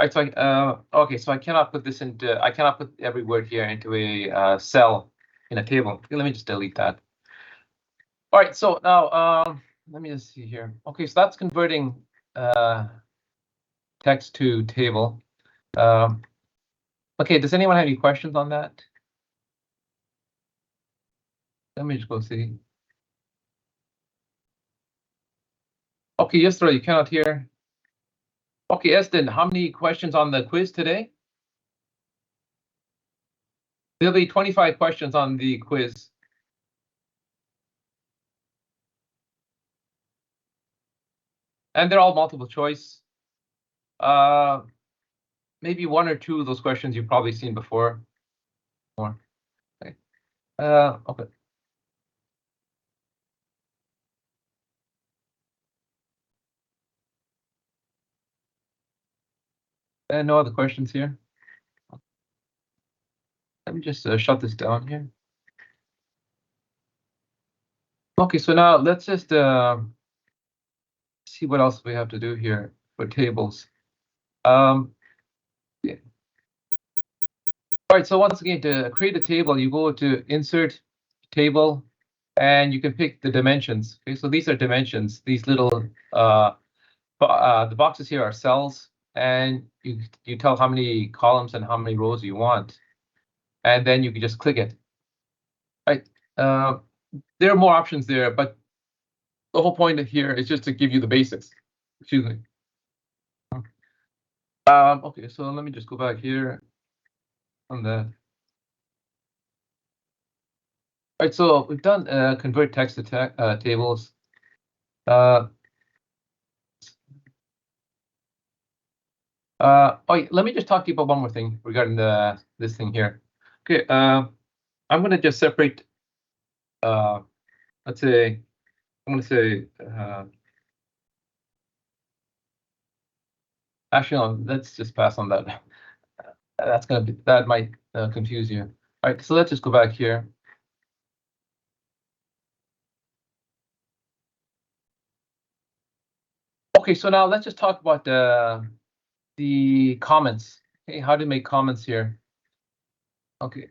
right, so okay, so I cannot put every word here into a cell in a table. Okay, let me just delete that. All right, so now let me just see here. Okay, so that's converting text to table. Okay, does anyone have any questions on that? Let me just go see. Okay, Yusra, you cannot hear. Okay, Eston, how many questions on the quiz today? There'll be 25 questions on the quiz. And they're all multiple choice. Maybe one or two of those questions you've probably seen before. More. Okay. Okay. And no other questions here. Let me just shut this down here. Okay, so now let's just see what else we have to do here for tables. Yeah. All right, so once again, to create a table, you go to Insert, Table, and you can pick the dimensions. Okay, so these are dimensions. These little the boxes here are cells, and you tell how many columns and how many rows you want, and then you can just click it. Right. There are more options there, but the whole point here is just to give you the basics. Excuse me. Okay, so let me just go back here on that. All right, so we've done convert text to tables. Oh, let me just talk to you about one more thing regarding this thing here. Okay, I'm going to just separate. Let's say I'm going to say. Actually, no, let's just pass on that. That might confuse you. All right, so let's just go back here. Okay, so now let's just talk about the comments. Okay, how to make comments here. Okay.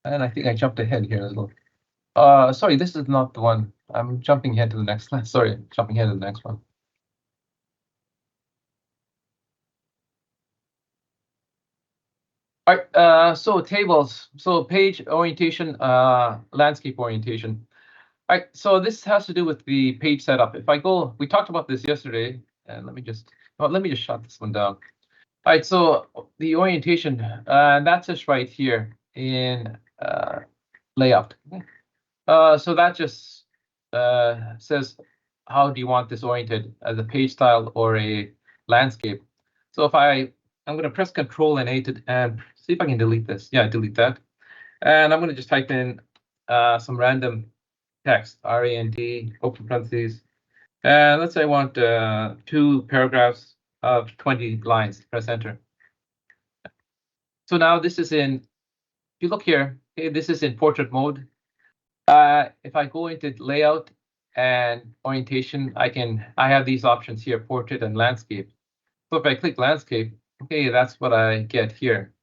And I think I jumped ahead here a little. Sorry, this is not the one. I'm jumping ahead to the next slide. Sorry, jumping ahead to the next one. All right, so tables, so page orientation, landscape orientation. All right, so this has to do with the page setup. If I go, we talked about this yesterday, and let me just shut this one down. All right, so the orientation, that's just right here in layout. So that just says how do you want this oriented, as a page style or a landscape. So if I'm going to press Control and A and see if I can delete this. Yeah, delete that. And I'm going to just type in some random text, RAND, open parentheses. And let's say I want 2 paragraphs of 20 lines. Press Enter. So now this is in, if you look here, okay, this is in portrait mode. If I go into layout and orientation, I have these options here, portrait and landscape. So if I click landscape, okay, that's what I get here.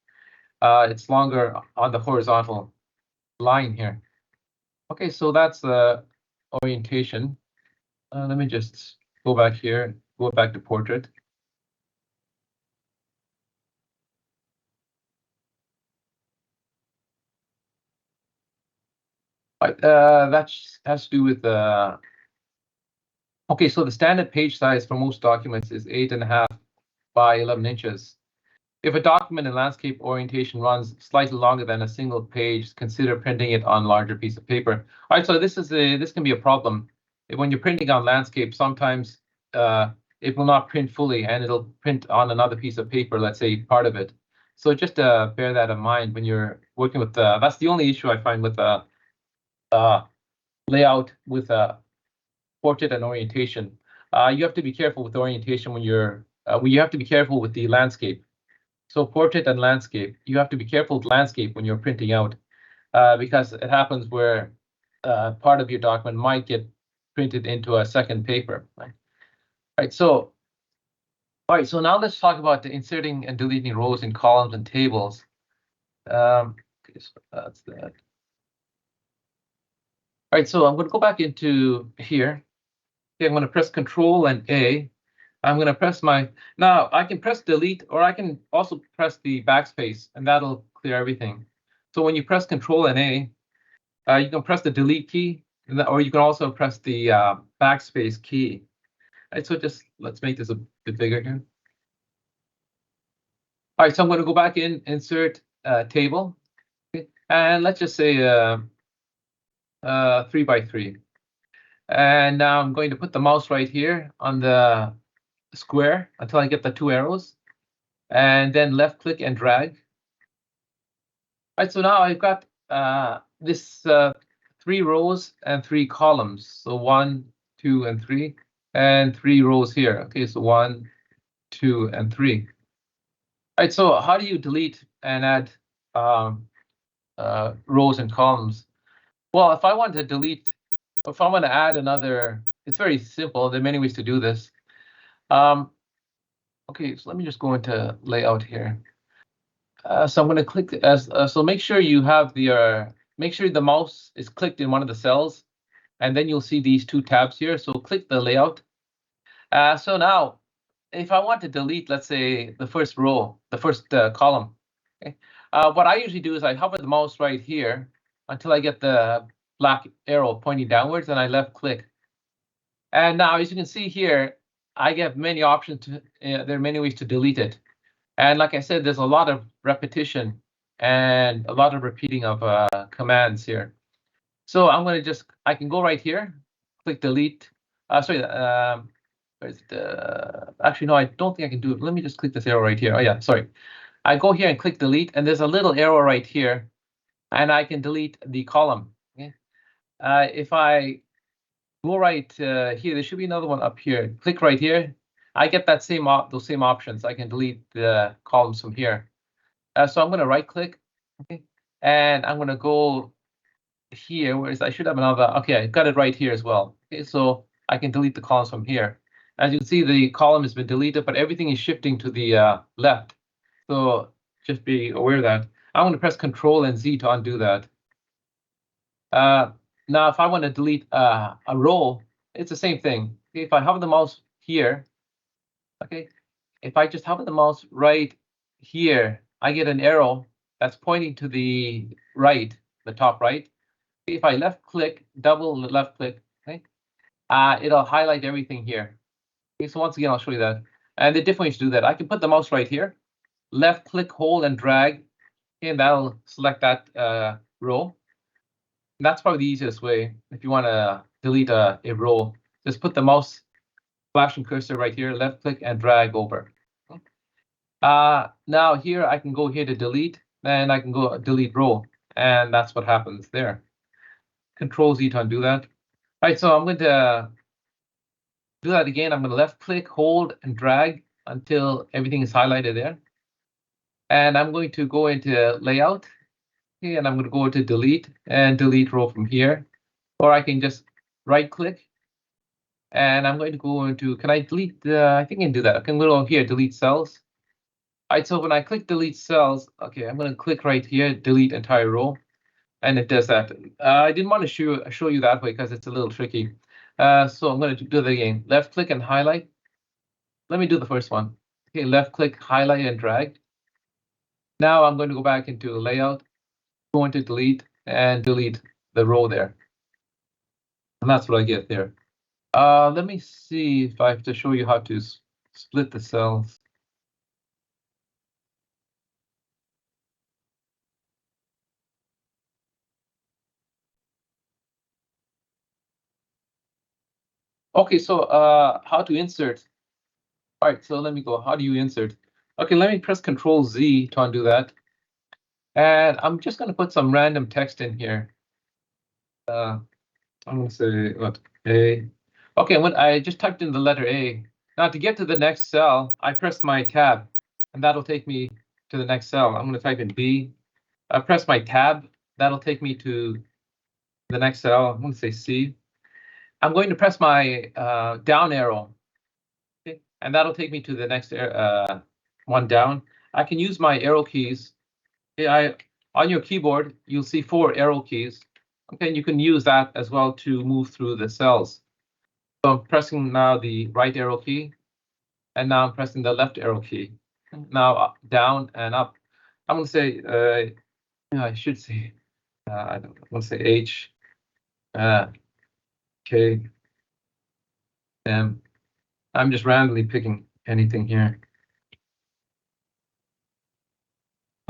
It's longer on the horizontal line here. Okay, so that's the orientation. Let me just go back here, go back to portrait. That has to do with okay, so the standard page size for most documents is 8.5 by 11 inches. If a document in landscape orientation runs slightly longer than a single page, consider printing it on larger piece of paper. All right, so this can be a problem. When you're printing on landscape, sometimes it will not print fully, and it'll print on another piece of paper, let's say part of it. So just bear that in mind when you're working with. That's the only issue I find with layout with portrait and orientation. You have to be careful with orientation when you have to be careful with the landscape. So portrait and landscape, you have to be careful with landscape when you're printing out, because it happens where part of your document might get printed into a second paper. Right. So, all right. So now let's talk about the inserting and deleting rows in columns and tables. Okay, so that's that. All right. So I'm going to go back into here. Okay, I'm going to press Control and A. I'm going to press now I can press delete, or I can also press the backspace, and that'll clear everything. So when you press Control and A, you can press the delete key, or you can also press the backspace key. All right, so let's make this a bit bigger here. All right, so I'm going to go back in, insert table, okay, and let's just say 3 by 3. And now I'm going to put the mouse right here on the square until I get the 2 arrows, and then left click and drag. All right, so now I've got this 3 rows and 3 columns. So 1, 2, and 3, and 3 rows here. Okay, so 1, 2, and 3. All right, so how do you delete and add rows and columns? Well, if I want to delete, if I want to add another, it's very simple. There are many ways to do this. Okay, so let me just go into layout here. So I'm going to click so make sure you have make sure the mouse is clicked in one of the cells, and then you'll see these 2 tabs here. So click the layout. So now, if I want to delete, let's say the first row, the first column, okay, what I usually do is I hover the mouse right here until I get the black arrow pointing downwards, and I left click. And now, as you can see here, I get many options. There are many ways to delete it. And like I said, there's a lot of repetition and a lot of repeating of commands here. So I'm going to I can go right here, click delete. Sorry, where's actually, no, I don't think I can do it. Let me just click this arrow right here. Oh yeah, sorry. I go here and click delete, and there's a little arrow right here, and I can delete the column. Okay. If I go right here, there should be another one up here. Click right here. I get that those same options. I can delete the columns from here. So I'm going to right click, okay, and I'm going to go here. Whereas I should have another. Okay, I got it right here as well. Okay, so I can delete the columns from here. As you can see, the column has been deleted, but everything is shifting to the left. So just be aware of that. I'm going to press Control and Z to undo that. Now, if I want to delete a row, it's the same thing. Okay, if I hover the mouse here, okay, if I just hover the mouse right here, I get an arrow that's pointing to the right, the top right. If I left click, double left click, okay, it'll highlight everything here. Okay, so once again, I'll show you that. And the different ways to do that, I can put the mouse right here, left click, hold, and drag, and that'll select that row. And that's probably the easiest way. If you want to delete a row, just put the mouse flashing cursor right here, left click, and drag over. Now here I can go here to delete, and I can go delete row, and that's what happens there. Control Z to undo that. All right, so I'm going to do that again. I'm going to left click, hold, and drag until everything is highlighted there. And I'm going to go into layout, okay, and I'm going to go to delete and delete row from here. Or I can just right click, and I'm going to go into, can I delete I think I can do that. I can go here, delete cells. All right, so when I click delete cells, okay, I'm going to click right here, delete entire row, and it does that. I didn't want to show you that way because it's a little tricky. So I'm going to do that again. Left click and highlight. Let me do the first one. Okay, left click, highlight, and drag. Now I'm going to go back into the layout, go into delete, and delete the row there. And that's what I get there. Let me see if I have to show you how to split the cells. Okay, so how to insert. All right, so let me go. How do you insert? Okay, let me press Control Z to undo that. And I'm just going to put some random text in here. I'm going to say what, A. Okay, when I just typed in the letter A. Now to get to the next cell, I press my tab, and that'll take me to the next cell. I'm going to type in B. I press my tab. That'll take me to the next cell. I'm going to say C. I'm going to press my down arrow, okay, and that'll take me to the next one down. I can use my arrow keys. On your keyboard, you'll see 4 arrow keys. Okay, and you can use that as well to move through the cells. So I'm pressing now the right arrow key, and now I'm pressing the left arrow key. Now up, down, and up. I'm going to say, I should say, I don't want to say H, K, M. I'm just randomly picking anything here.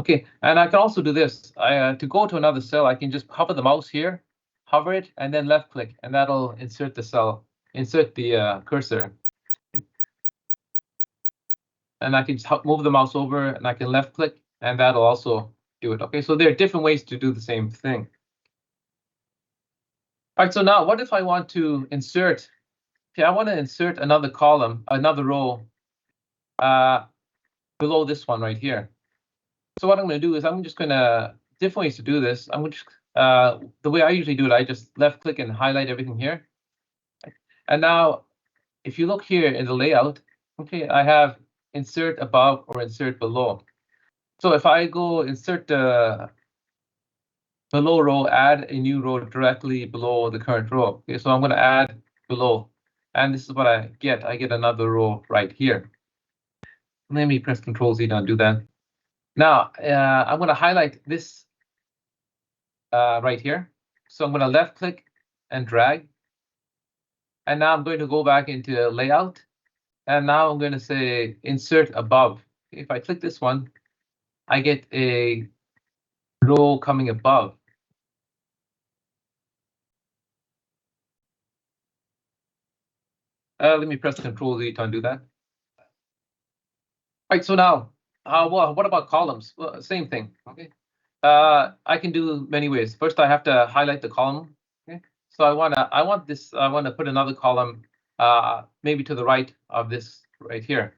Okay, and I can also do this. To go to another cell, I can just hover the mouse here, hover it, and then left click, and that'll insert the cell, insert the cursor. And I can just move the mouse over, and I can left click, and that'll also do it. Okay, so there are different ways to do the same thing. All right, so now what if I want to insert? Okay, I want to insert another column, another row below this one right here. So what I'm going to do is I'm just going to, different ways to do this. I'm going to, the way I usually do it, I just left click and highlight everything here. And now, if you look here in the layout, okay, I have insert above or insert below. So if I go insert the below row, add a new row directly below the current row. Okay, so I'm going to add below, and this is what I get. I get another row right here. Let me press Control Z to undo that. Now I'm going to highlight this right here. So I'm going to left click and drag. And now I'm going to go back into layout. And now I'm going to say insert above. If I click this one, I get a row coming above. Let me press Control Z to undo that. All right, so now, well, what about columns? Well, same thing, okay? I can do many ways. First, I have to highlight the column. Okay, so I want to put another column, maybe to the right of this right here.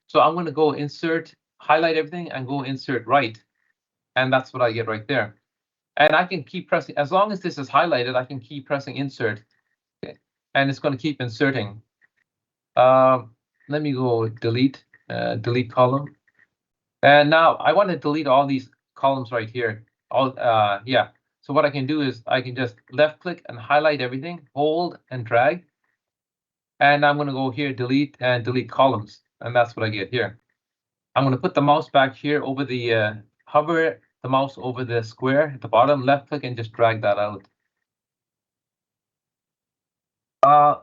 So I'm going to go insert, highlight everything, and go insert right, and that's what I get right there. And I can keep pressing as long as this is highlighted. I can keep pressing insert, okay, and it's going to keep inserting. Let me go delete, delete column. And now I want to delete all these columns right here. Yeah. So what I can do is I can just left click and highlight everything, hold and drag. And I'm going to go here, delete and delete columns. And that's what I get here. I'm going to put the mouse back here over the, hover the mouse over the square at the bottom, left click and just drag that out.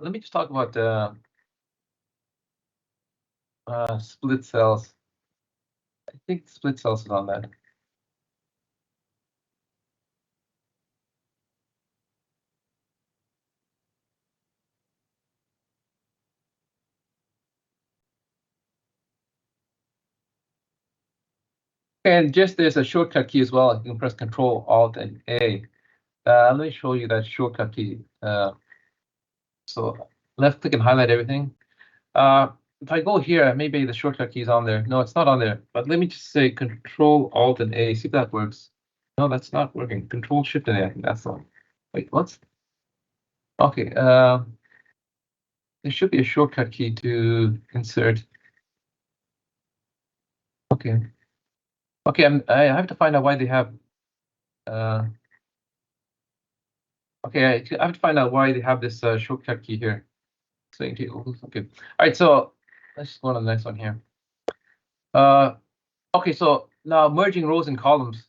Let me just talk about split cells. I think split cells is on that. And just there's a shortcut key as well. You can press Control Alt and A. Let me show you that shortcut key. So left click and highlight everything. If I go here, maybe the shortcut key is on there. No, it's not on there. But let me just say Control Alt and A. See if that works. No, that's not working. Control Shift and A. I think that's the one. Wait, what's? Okay. There should be a shortcut key to insert. Okay. Okay, I have to find out why they have. Okay, I have to find out why they have this shortcut key here. Saying tables. Okay. All right. So let's just go on to the next one here. Okay. So now merging rows and columns.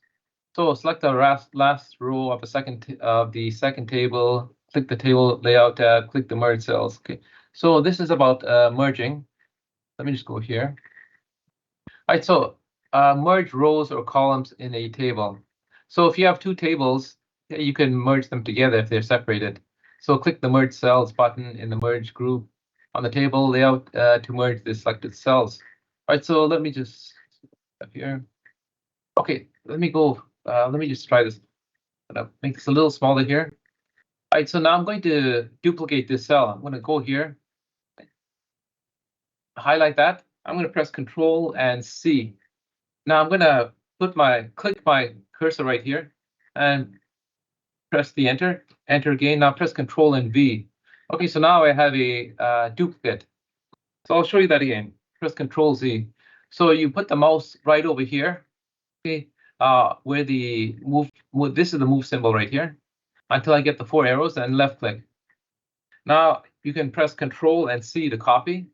So select the last row of the second table. Click the table layout tab. Click the merge cells. Okay. So this is about merging. Let me just go here. All right. So merge rows or columns in a table. So if you have two tables, you can merge them together if they're separated. So click the merge cells button in the merge group on the table layout to merge the selected cells. All right, so let me just up here. Okay, let me go. Let me just try this. I'm gonna make this a little smaller here. All right, so now I'm going to duplicate this cell. I'm going to go here, highlight that. I'm going to press Control and C. Now I'm going to click my cursor right here and press the enter again. Now press Control and V. Okay, so now I have a duplicate. So I'll show you that again. Press Control Z. So you put the mouse right over here. Okay, where the move. This is the move symbol right here, until I get the 4 arrows and left click. Now you can press Control and C to copy.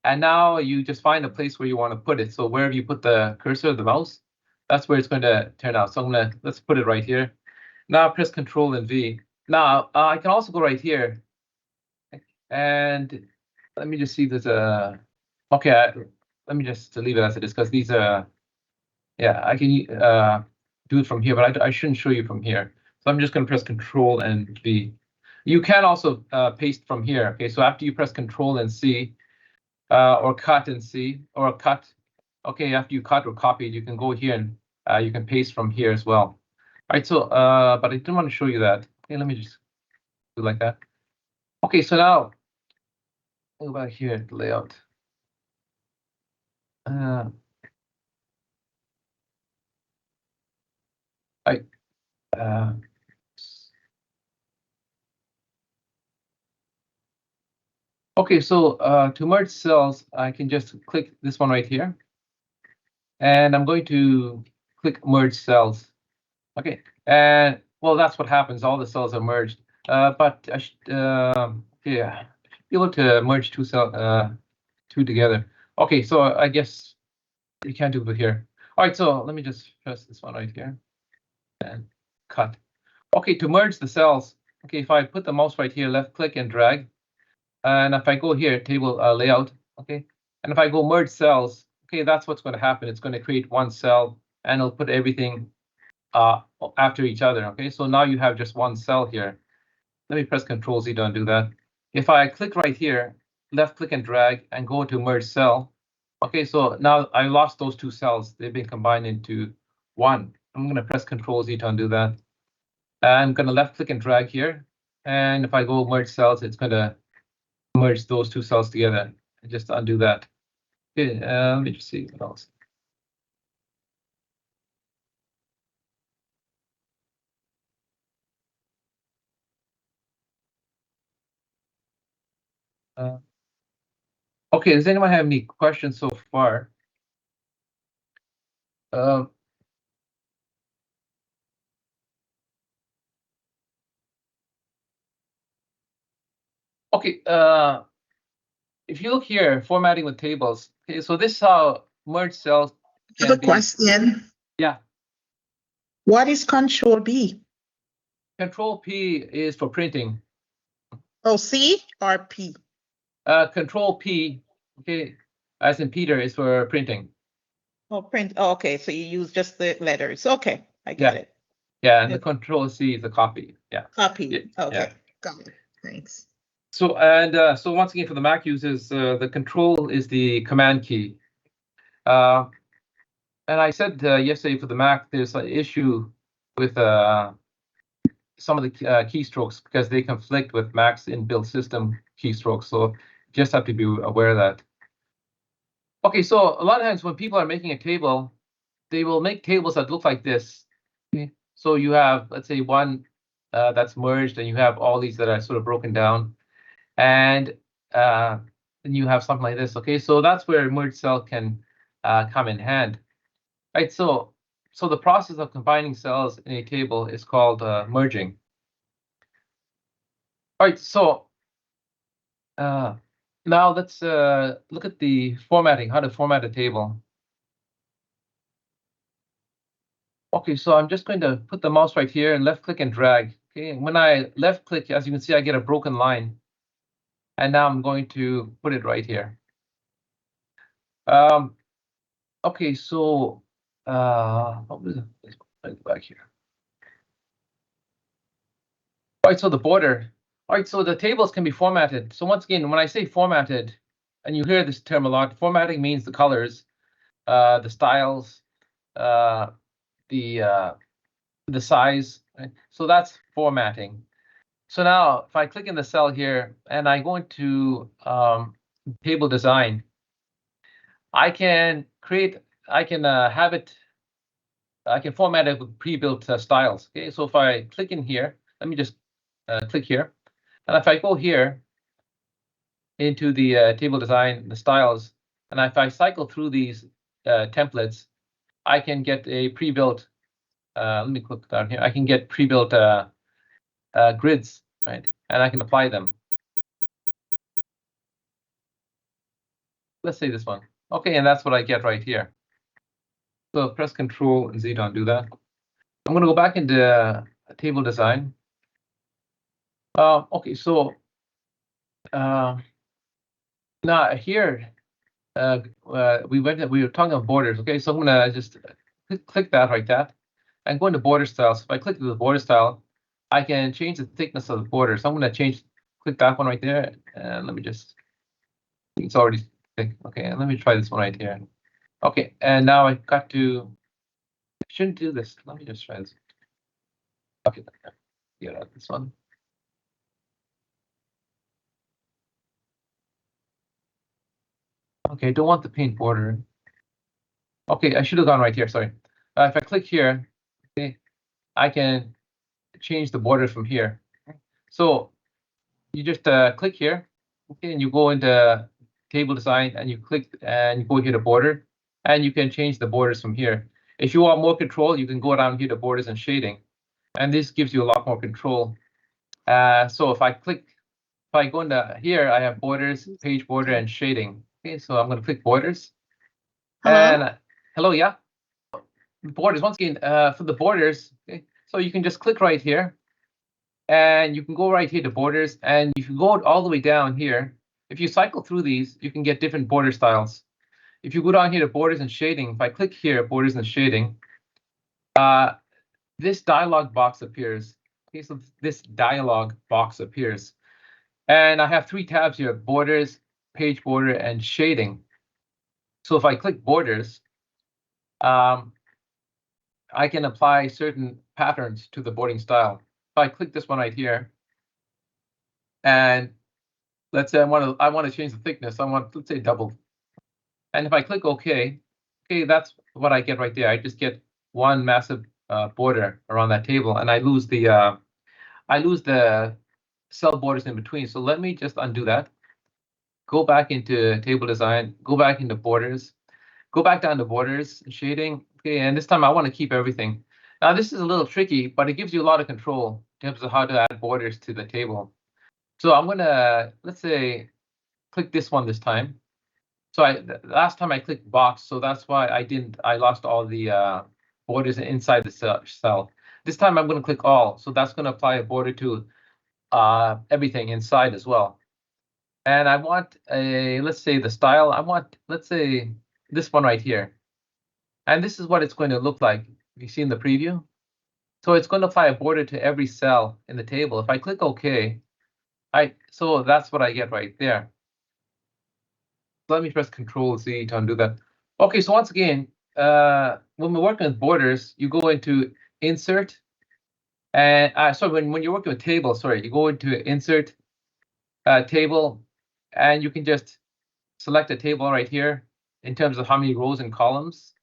And now you just find a place where you want to put it. So wherever you put the cursor of the mouse, that's where it's going to turn out. So let's put it right here. Now press Control and V. Now I can also go right here, and let me just see. There's a okay. Let me just leave it as it is, because these are, yeah, I can do it from here, but I shouldn't show you from here. So I'm just going to press Control and V. You can also paste from here. Okay, so after you press Control and C, or cut and C, or cut. Okay, after you cut or copied, you can go here and you can paste from here as well. All right, so but I didn't want to show you that. Okay, let me just do like that. Okay, so now go back here to layout. I okay, so to merge cells, I can just click this one right here, and I'm going to click merge cells. Okay, and well, that's what happens. All the cells are merged, but I should yeah, be able to merge two together. Okay, so I guess you can't do it here. All right, so let me just press this one right here and cut. Okay, to merge the cells. Okay, if I put the mouse right here, left click and drag, and if I go here, table layout. Okay, and if I go merge cells, okay, that's what's going to happen. It's going to create one cell, and it'll put everything after each other. Okay, so now you have just one cell here. Let me press Control Z to undo that. If I click right here, left click and drag and go to merge cell. Okay, so now I lost those two cells. They've been combined into one. I'm going to press Control Z to undo that. I'm going to left click and drag here. And if I go merge cells, it's going to merge those two cells together. Just undo that. Okay, let me just see what else. Okay, does anyone have any questions so far? Okay, if you look here, formatting with tables. Okay, so this is how merge cells I have a question. Yeah. What is Control B? Control P is for printing. Oh, C or P? Control P, okay, as in Peter, is for printing. Oh, print. Oh, okay. So you use just the letters. Okay, I get it. Yeah, and the Control C is the copy. Yeah. Copy. Yeah. Okay, got it. Thanks. So so once again, for the Mac users, the Control is the command key. And I said yesterday for the Mac, there's an issue with some of the keystrokes because they conflict with Mac's inbuilt system keystrokes. So you just have to be aware of that. Okay, so a lot of times when people are making a table, they will make tables that look like this. Okay, so you have, let's say, one that's merged, and you have all these that are sort of broken down, and then you have something like this. Okay, so that's where merge cell can come in hand, right? So the process of combining cells in a table is called merging. All right, so now let's look at the formatting, how to format a table. Okay, so I'm just going to put the mouse right here and left click and drag. Okay, and when I left click, as you can see, I get a broken line. And now I'm going to put it right here. Okay, so what was it? Let's go back here. All right, so the border. All right, so the tables can be formatted. So once again, when I say formatted, and you hear this term a lot, formatting means the colors, the styles, the size. Right? So that's formatting. So now if I click in the cell here and I go into table design, I can have it, I can format it with pre-built styles. Okay, so if I click in here, let me just click here. And if I go here into the table design, the styles, and if I cycle through these templates, I can get a pre-built. Let me click down here. I can get pre-built grids, right? And I can apply them. Let's say this one. Okay, and that's what I get right here. So press Control and Z to undo that. I'm going to go back into table design. Okay, so now here we were talking about borders. Okay, so I'm going to just click that like that and go into border style. So if I click the border style, I can change the thickness of the border. So I'm going to click that one right there, and let me just. It's already thick. Okay, and let me try this one right here. Okay, and now I got to. I shouldn't do this. Let me just try this. Okay, yeah, this one. Okay, I don't want the paint border. Okay, I should have gone right here. Sorry. If I click here, okay, I can change the border from here. So you just click here, okay, and you go into table design and you click and you go here to border, and you can change the borders from here. If you want more control, you can go down here to borders and shading, and this gives you a lot more control. So if I go into here, I have borders, page border, and shading. Okay, so I'm going to click borders. And hello, yeah. Borders, once again, for the borders, okay, so you can just click right here, and you can go right here to borders, and you can go all the way down here. If you cycle through these, you can get different border styles. If you go down here to borders and shading, if I click here, borders and shading, this dialog box appears. Okay, so this dialog box appears. And I have 3 tabs here: borders, page border, and shading. So if I click borders, I can apply certain patterns to the boarding style. If I click this one right here, and let's say I want to change the thickness. Let's say double. And if I click OK, that's what I get right there. I just get one massive border around that table, and I lose the cell borders in between. So let me just undo that. Go back into table design. Go back into borders. Go back down to borders and shading. Okay, and this time I want to keep everything. Now this is a little tricky, but it gives you a lot of control in terms of how to add borders to the table. So I'm gonna, let's say, click this one this time. So last time I clicked box, so that's why I lost all the borders inside the cell. This time I'm going to click all, so that's going to apply a border to everything inside as well. And I want let's say the style. Let's say this one right here, and this is what it's going to look like. You see in the preview. So it's going to apply a border to every cell in the table. If I click OK, so that's what I get right there. Let me press Control Z to undo that. Okay, so once again, when we're working with borders, you go into Insert, and sorry, when you're working with tables, sorry, you go into Insert, Table, and you can just select a table right here in terms of how many rows and columns,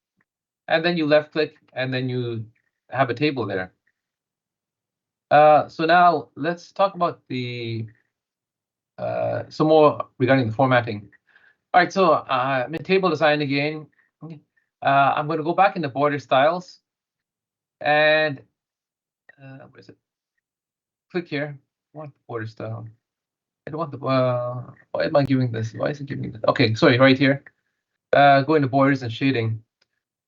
and then you left-click, and then you have a table there. So now let's talk about some more regarding the formatting. All right, so I'm in table design again. I'm going to go back into border styles, and what is it? Click here. I want the border style. I don't want the. Why am I giving this? Why is it giving me this? Okay, sorry, right here. Go into borders and shading.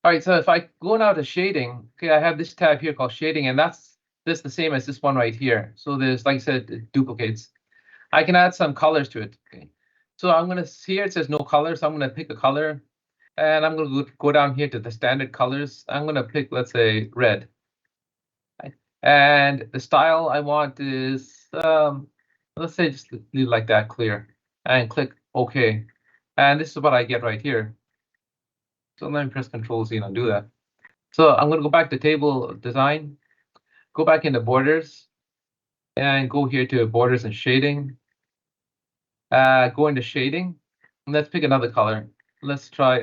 All right, so if I go now to shading, okay, I have this tab here called shading, and that's the same as this one right here. So there's, like I said, it duplicates. I can add some colors to it. Okay. So I'm going to see here it says no color, so I'm going to pick a color, and I'm going to go down here to the standard colors. I'm going to pick, let's say, red. Right. And the style I want is, let's say, just leave like that, clear, and click OK. And this is what I get right here. So let me press Control Z and undo that. So I'm going to go back to table design, go back into borders, and go here to borders and shading. Go into shading. Let's pick another color. Let's try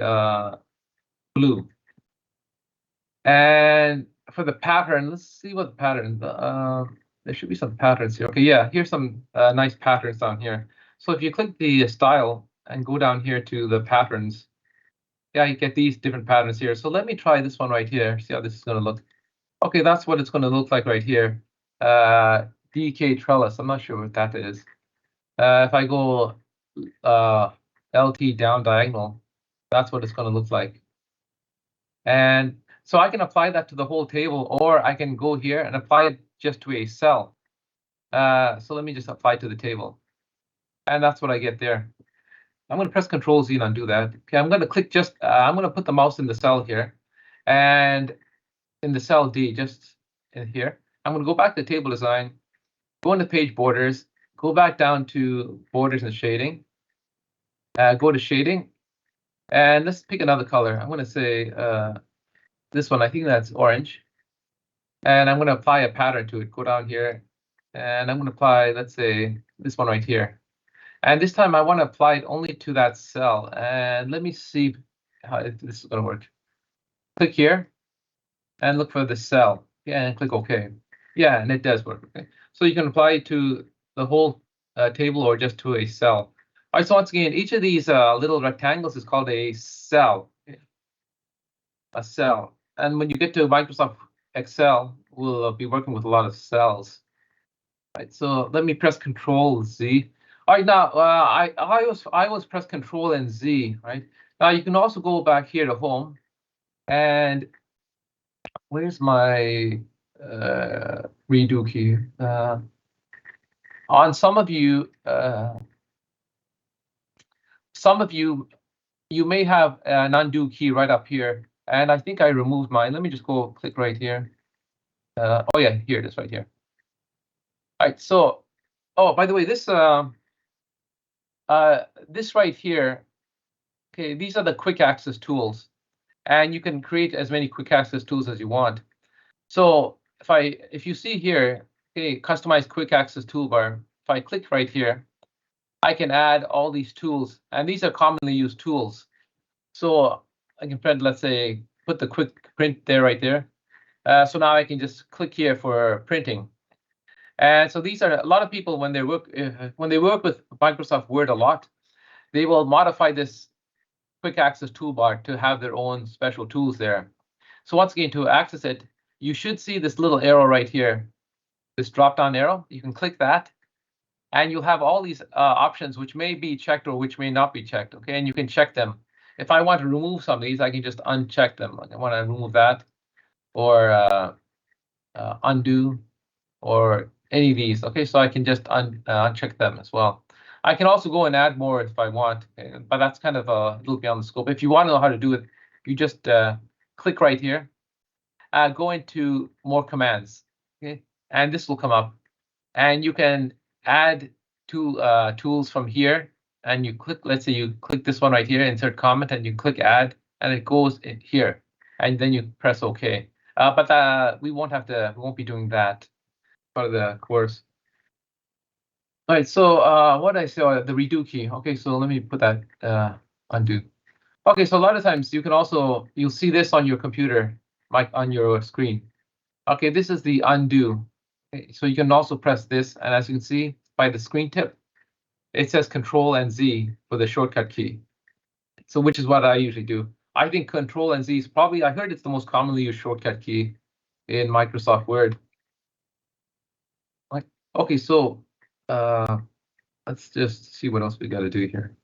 blue. And for the pattern, let's see what the pattern. there should be some patterns here. Okay, yeah, here's some nice patterns down here. So if you click the style and go down here to the patterns, yeah, you get these different patterns here. So let me try this one right here. See how this is going to look. Okay, that's what it's going to look like right here. DK trellis. I'm not sure what that is. If I go LT down diagonal, that's what it's going to look like. And so I can apply that to the whole table, or I can go here and apply it just to a cell. So let me just apply to the table. And that's what I get there. I'm going to press Control Z and undo that. Okay, I'm going to click just, I'm going to put the mouse in the cell here. And in the cell D, just in here, I'm going to go back to table design, go into page borders, go back down to borders and shading, go to shading, and let's pick another color. I'm going to say this one, I think that's orange. And I'm going to apply a pattern to it. Go down here, and I'm going to apply, let's say, this one right here. And this time I want to apply it only to that cell. And let me see how this is going to work. Click here and look for the cell. Yeah, and click OK. Yeah, and it does work. Okay, so you can apply it to the whole table or just to a cell. All right, so once again, each of these little rectangles is called a cell. A cell. And when you get to Microsoft Excel, we'll be working with a lot of cells. All right, so let me press Control Z. All right, now I always press Control and Z. Right now, you can also go back here to Home, and where's my redo key? On some of you, you may have an undo key right up here, and I think I removed mine. Let me just go click right here. Oh yeah, here it is right here. All right, so, oh, by the way, this right here, okay, these are the quick access tools, and you can create as many quick access tools as you want. So if you see here, okay, customize quick access toolbar, if I click right here, I can add all these tools, and these are commonly used tools. So I can print, let's say, put the quick print there right there. So now I can just click here for printing. And so these are a lot of people when they work with Microsoft Word a lot, they will modify this quick access toolbar to have their own special tools there. So once again, to access it, you should see this little arrow right here, this drop-down arrow. You can click that, and you'll have all these options which may be checked or which may not be checked. Okay, and you can check them. If I want to remove some of these, I can just uncheck them. Like I want to remove that, or undo, or any of these. Okay, so I can just uncheck them as well. I can also go and add more if I want, okay? But that's kind of a little beyond the scope. If you want to know how to do it, you just click right here, go into more commands, okay, and this will come up, and you can add tools from here, and you click. Let's say you click this one right here, insert comment, and you click add, and it goes in here, and then you press OK. But we won't be doing that part of the course. All right, so what I saw, the redo key. Okay, so let me put that undo. Okay, so a lot of times you'll see this on your computer, like on your screen. Okay, this is the undo. Okay, so you can also press this, and as you can see by the screen tip, it says Control and Z for the shortcut key. So which is what I usually do. I think Control and Z is probably, I heard it's the most commonly used shortcut key in Microsoft Word. Okay, so let's just see what else we got to do here.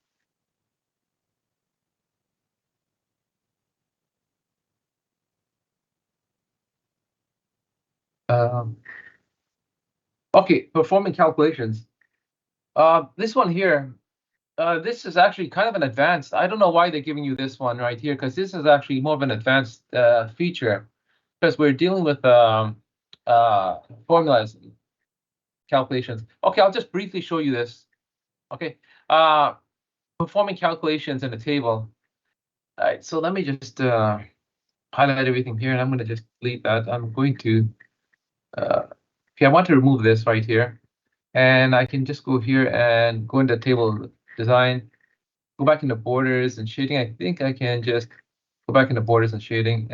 Okay, performing calculations. This one here, this is actually kind of an advanced. I don't know why they're giving you this one right here, because this is actually more of an advanced feature, because we're dealing with formulas, calculations. Okay, I'll just briefly show you this. Okay, performing calculations in a table. All right, so let me just highlight everything here, and I'm going to just delete that. I'm going to, okay, I want to remove this right here, and I can just go here and go into table design, go back into borders and shading. I think I can just go back into borders and shading,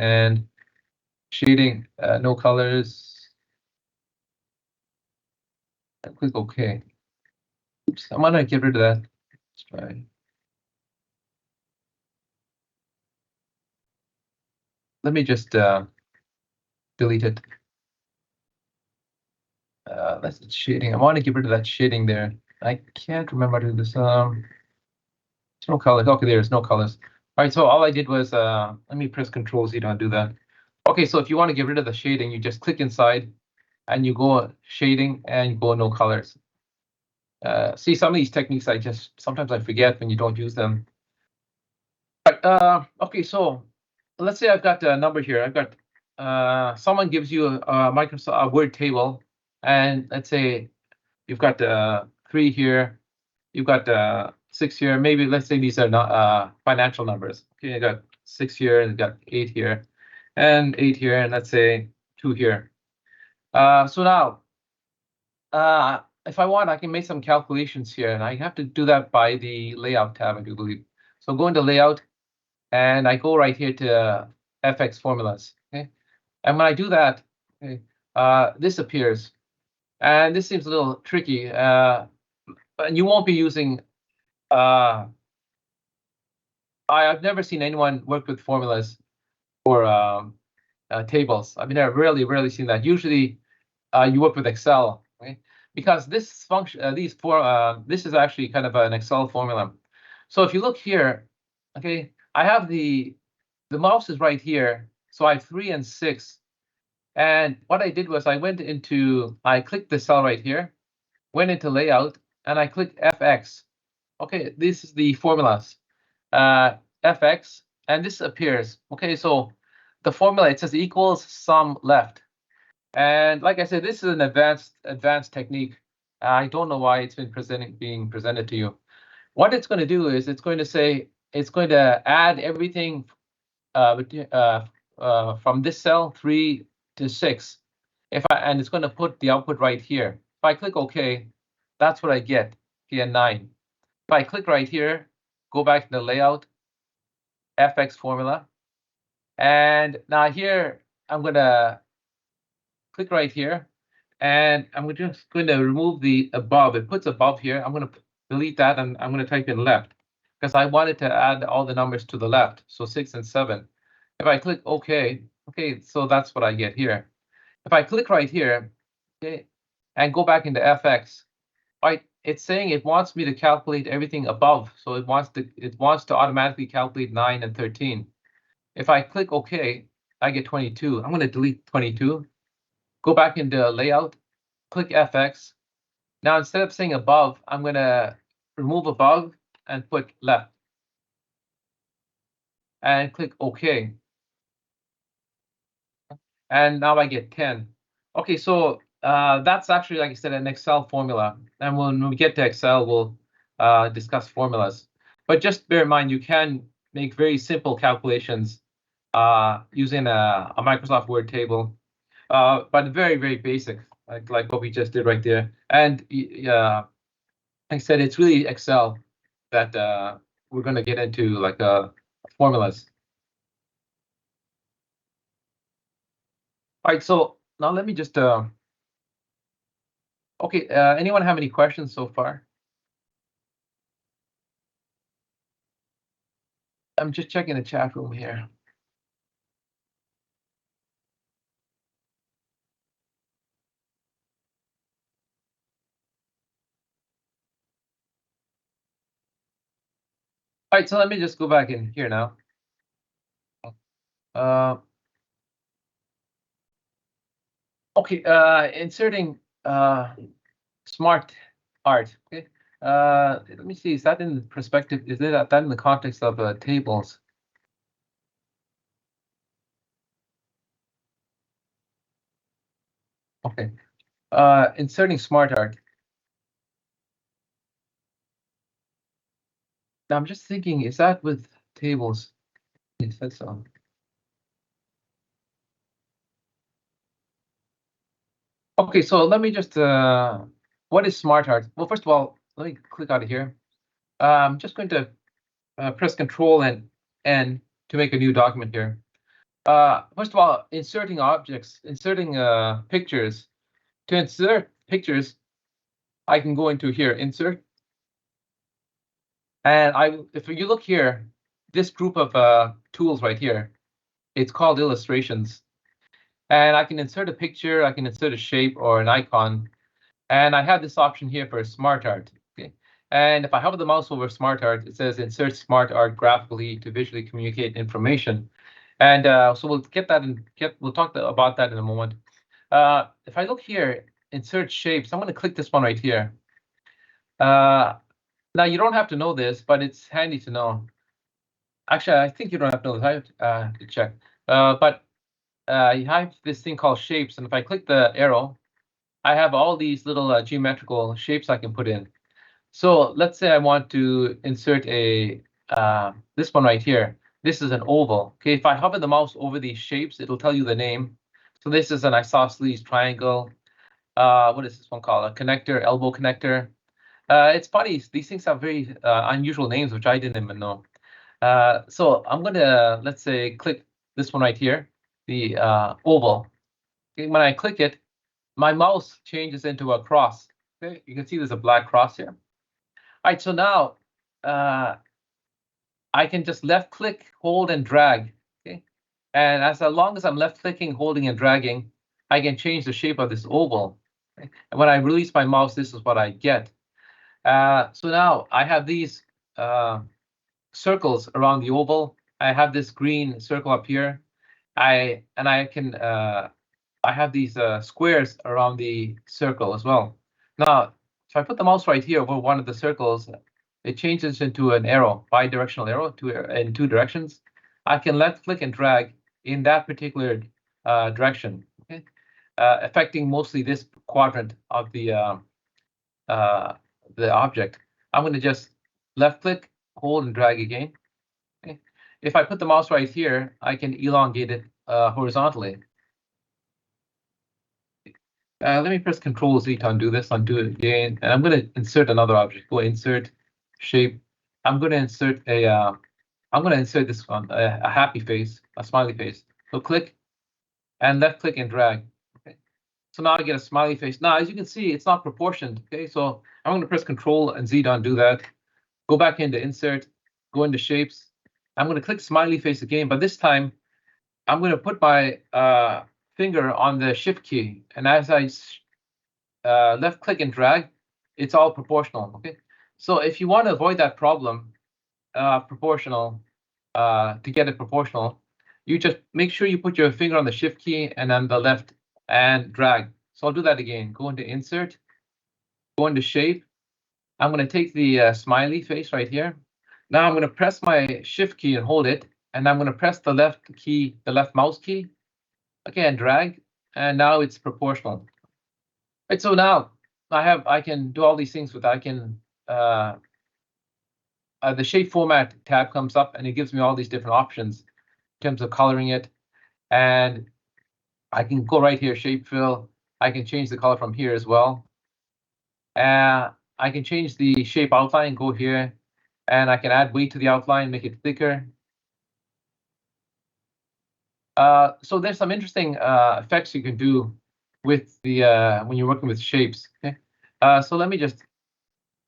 no colors. and click OK. Oops, I'm gonna get rid of that. Let's try. Let me just delete it. That's the shading. I want to get rid of that shading there. I can't remember how to do this. There's no colors. Okay, there's no colors. All right, so all I did was let me press Control Z to undo that. Okay, so if you want to get rid of the shading, you just click inside and you go shading and you go no colors. See, some of these techniques sometimes I forget when you don't use them. But okay, so let's say I've got a number here. I've got someone gives you a Microsoft Word table, and let's say you've got 3 here, you've got 6 here. Maybe let's say these are not financial numbers. Okay, I got 6 here, and got 8 here, and 8 here, and let's say 2 here. So now, if I want, I can make some calculations here, and I have to do that by the Layout tab, I do believe. So go into Layout, and I go right here to FX formulas. Okay, and when I do that, okay, this appears, and this seems a little tricky. And you won't be using. I've never seen anyone work with formulas for tables. I mean, I've rarely seen that. Usually, you work with Excel, right? Because this function, this is actually kind of an Excel formula. So if you look here, okay, I have the mouse is right here, so I have 3 and 6. And what I did was I clicked the cell right here, went into Layout, and I clicked FX. Okay, this is the formulas, FX, and this appears. Okay, so the formula, it says equals sum left. And like I said, this is an advanced technique. I don't know why it's been being presented to you. What it's going to do is it's going to add everything from this cell 3 to 6. And it's going to put the output right here. If I click OK, that's what I get here, 9. If I click right here, go back to the layout, FX formula, and now here I'm going to click right here, and I'm just going to remove the above. It puts above here. I'm going to delete that, and I'm going to type in left because I wanted to add all the numbers to the left, so 6 and 7. If I click OK, okay, so that's what I get here. If I click right here, okay, and go back into FX, right, it's saying it wants me to calculate everything above, so it wants to automatically calculate 9 and 13. If I click OK, I get 22. I'm going to delete 22. Go back into Layout, click FX. Now instead of saying above, I'm going to remove above and put left, and click OK. And now I get 10. Okay, so that's actually, like I said, an Excel formula. And when we get to Excel, we'll discuss formulas. But just bear in mind, you can make very simple calculations using a Microsoft Word table, but very basic, like what we just did right there. And like I said, it's really Excel that we're going to get into, like formulas. All right, so now let me just okay, anyone have any questions so far? I'm just checking the chat room here. All right, so let me just go back in here now. Okay, inserting smart art. Okay, let me see. Is that in perspective? Is that in the context of tables? Okay, inserting smart art. Now I'm just thinking, is that with tables? Yes, that's so. Okay, so let me just, what is smart art? Well, first of all, let me click out of here. I'm just going to press Control and N to make a new document here. First of all, inserting objects, inserting pictures. To insert pictures, I can go into here, insert. And if you look here, this group of tools right here, it's called illustrations. And I can insert a picture, I can insert a shape or an icon. And I have this option here for smart art. Okay. And if I hover the mouse over smart art, it says insert smart art graphically to visually communicate information. And so we'll get that and we'll talk about that in a moment. If I look here, insert shapes, I'm going to click this one right here. Now you don't have to know this, but it's handy to know. Actually, I think you don't have to know this. I have to check. But you have this thing called shapes, and if I click the arrow, I have all these little geometrical shapes I can put in. So let's say I want to insert a this one right here. This is an oval. Okay, if I hover the mouse over these shapes, it'll tell you the name. So this is an isosceles triangle. What is this one called? A connector, elbow connector. It's funny. These things have very unusual names, which I didn't even know. So I'm gonna, let's say, click this one right here, the oval. Okay, when I click it, my mouse changes into a cross. Okay, you can see there's a black cross here. All right, so now I can just left click, hold, and drag. Okay, and as long as I'm left clicking, holding, and dragging, I can change the shape of this oval. Okay? And when I release my mouse, this is what I get. So now I have these circles around the oval. I have this green circle up here. I have these squares around the circle as well. Now, if I put the mouse right here over one of the circles, it changes into an arrow, bi-directional arrow in two directions. I can left click and drag in that particular direction, okay? Affecting mostly this quadrant of the object. I'm going to just left click, hold, and drag again. Okay. If I put the mouse right here, I can elongate it horizontally. Let me press Control Z to undo this, undo it again, and I'm going to insert another object. Go insert, shape. I'm going to insert this one, a happy face, a smiley face. So click and left click and drag. Okay. So now I get a smiley face. Now, as you can see, it's not proportioned. Okay, so I'm going to press Control and Z to undo that. Go back into insert, go into shapes. I'm going to click smiley face again, but this time I'm going to put my finger on the shift key, and as I left click and drag, it's all proportional. Okay, so if you want to avoid that problem, to get it proportional, you just make sure you put your finger on the shift key and then the left and drag. So I'll do that again. Go into insert, go into shape. I'm going to take the smiley face right here. Now I'm going to press my shift key and hold it, and I'm going to press the left key, the left mouse key. Okay, and drag, and now it's proportional. Right, so now I can do all these things with the shape format tab comes up, and it gives me all these different options in terms of coloring it, and I can go right here, shape fill. I can change the color from here as well. I can change the shape outline, go here, and I can add weight to the outline, make it thicker. So there's some interesting effects you can do with the when you're working with shapes. Okay, so let me just,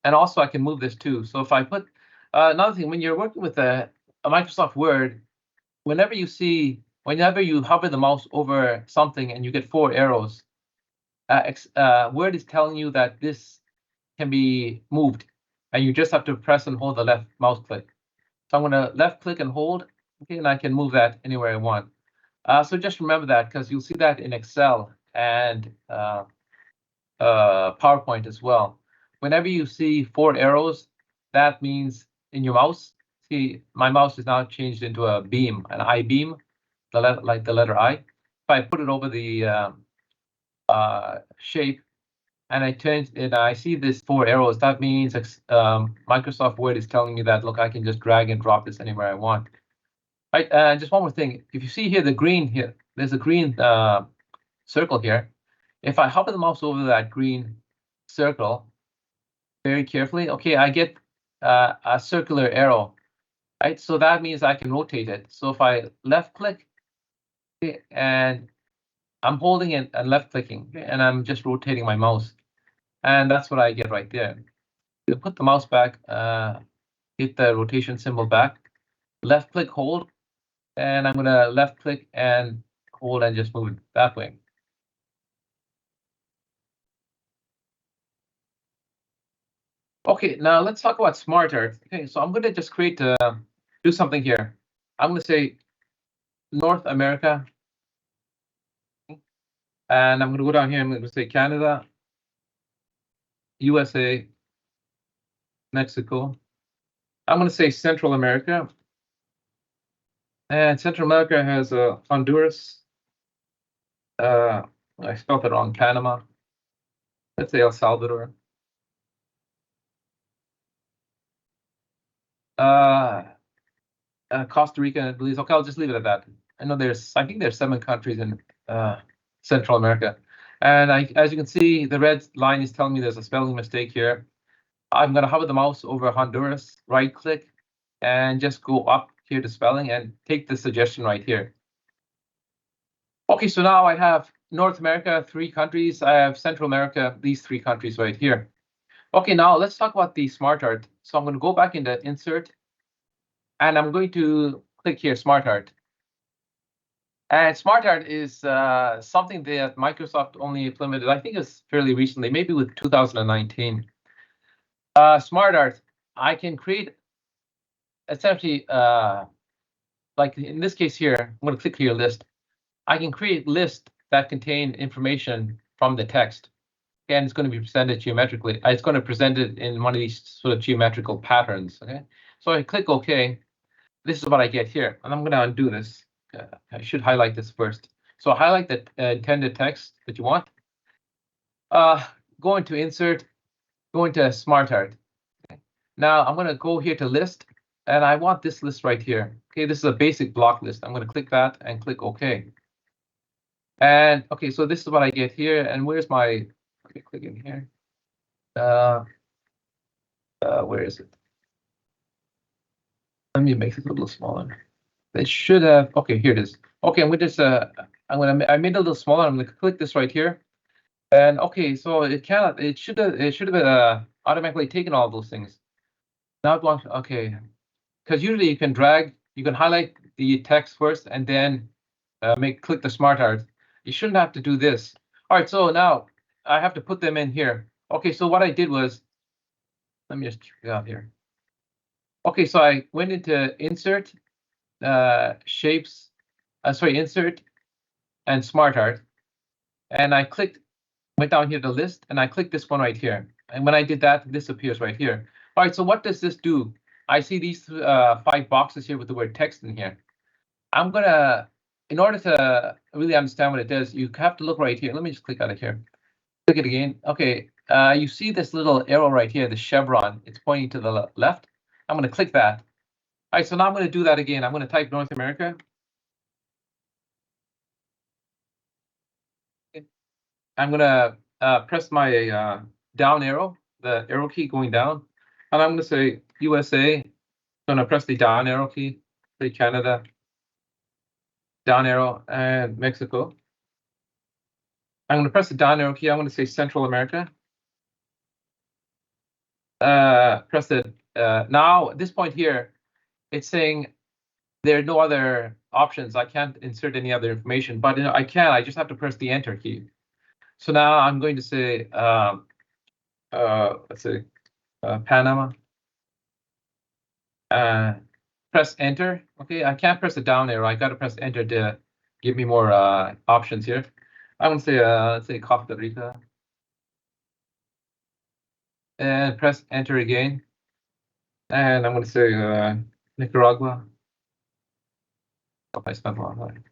and also I can move this too. So if I put another thing, when you're working with a Microsoft Word, whenever you hover the mouse over something and you get 4 arrows, Word is telling you that this can be moved, and you just have to press and hold the left mouse click. So I'm going to left click and hold, okay, and I can move that anywhere I want. So just remember that, because you'll see that in Excel and PowerPoint as well. Whenever you see 4 arrows, that means in your mouse, see, my mouse is now changed into a beam, an I beam, like the letter I. If I put it over the shape and I turn and I see this 4 arrows, that means Microsoft Word is telling me that, look, I can just drag and drop this anywhere I want. Right, just one more thing. If you see here the green here, there's a green circle here. If I hover the mouse over that green circle very carefully, okay, I get a circular arrow. Right, so that means I can rotate it. So if I left click, okay, and I'm holding it and left clicking, okay, and I'm just rotating my mouse. And that's what I get right there. You put the mouse back, hit the rotation symbol back, left click, hold, and I'm gonna left click and hold and just move it that way. Okay, now let's talk about Smart Art. Okay, so I'm gonna just do something here. I'm gonna say North America, and I'm gonna go down here. I'm gonna say Canada, USA, Mexico. I'm gonna say Central America, and Central America has Honduras. I spelled it wrong. Panama. Let's say El Salvador. Costa Rica and Belize. Okay, I'll just leave it at that. I know I think there's 7 countries in Central America. And as you can see, the red line is telling me there's a spelling mistake here. I'm gonna hover the mouse over Honduras, right click, and just go up here to spelling and take the suggestion right here. Okay, so now I have North America, 3 countries. I have Central America, these 3 countries right here. Okay, now let's talk about the Smart Art. So I'm gonna go back into Insert, and I'm going to click here, Smart Art. And Smart Art is something that Microsoft only implemented, I think it's fairly recently, maybe with 2019. Smart Art, I can create essentially, like in this case here, I'm going to click here, list. I can create lists that contain information from the text. And it's going to be presented geometrically. It's going to present it in one of these sort of geometrical patterns. Okay, so I click OK. This is what I get here, and I'm going to undo this. I should highlight this first. So highlight the intended text that you want. Go into Insert, go into Smart Art. Okay. Now I'm going to go here to List, and I want this list right here. Okay, this is a basic block list. I'm going to click that and click OK. And okay, so this is what I get here. And where's my? Let me click in here. Where is it? Let me make it a little smaller. It should have. Okay, here it is. Okay, I'm going to I made it a little smaller. I'm going to click this right here. And okay, so it should have automatically taken all those things. Now it wants, okay, because usually you can highlight the text first and then click the Smart Art. You shouldn't have to do this. All right, so now I have to put them in here. Okay, so what I did was, let me just check it out here. Okay, so I went into Insert, Shapes, Insert, and Smart Art, and I went down here to List, and I clicked this one right here. And when I did that, this appears right here. All right, so what does this do? I see these 5 boxes here with the word text in here. In order to really understand what it does, you have to look right here. Let me just click out of here. Click it again. Okay, you see this little arrow right here, the chevron. It's pointing to the left. I'm going to click that. All right, so now I'm going to do that again. I'm going to type North America. I'm going to press my down arrow, the arrow key going down, and I'm going to say USA. I'm going to press the down arrow key, say Canada, down arrow, and Mexico. I'm going to press the down arrow key. I'm going to say Central America. Press it. Now, at this point here, it's saying there are no other options. I can't insert any other information, but I can. I just have to press the Enter key. So now I'm going to say, let's say, Panama. Press Enter. Okay, I can't press the down arrow. I got to press Enter to give me more options here. I'm going to say, let's say Costa Rica. And press Enter again. And I'm going to say Nicaragua. Oh, I spelled wrong.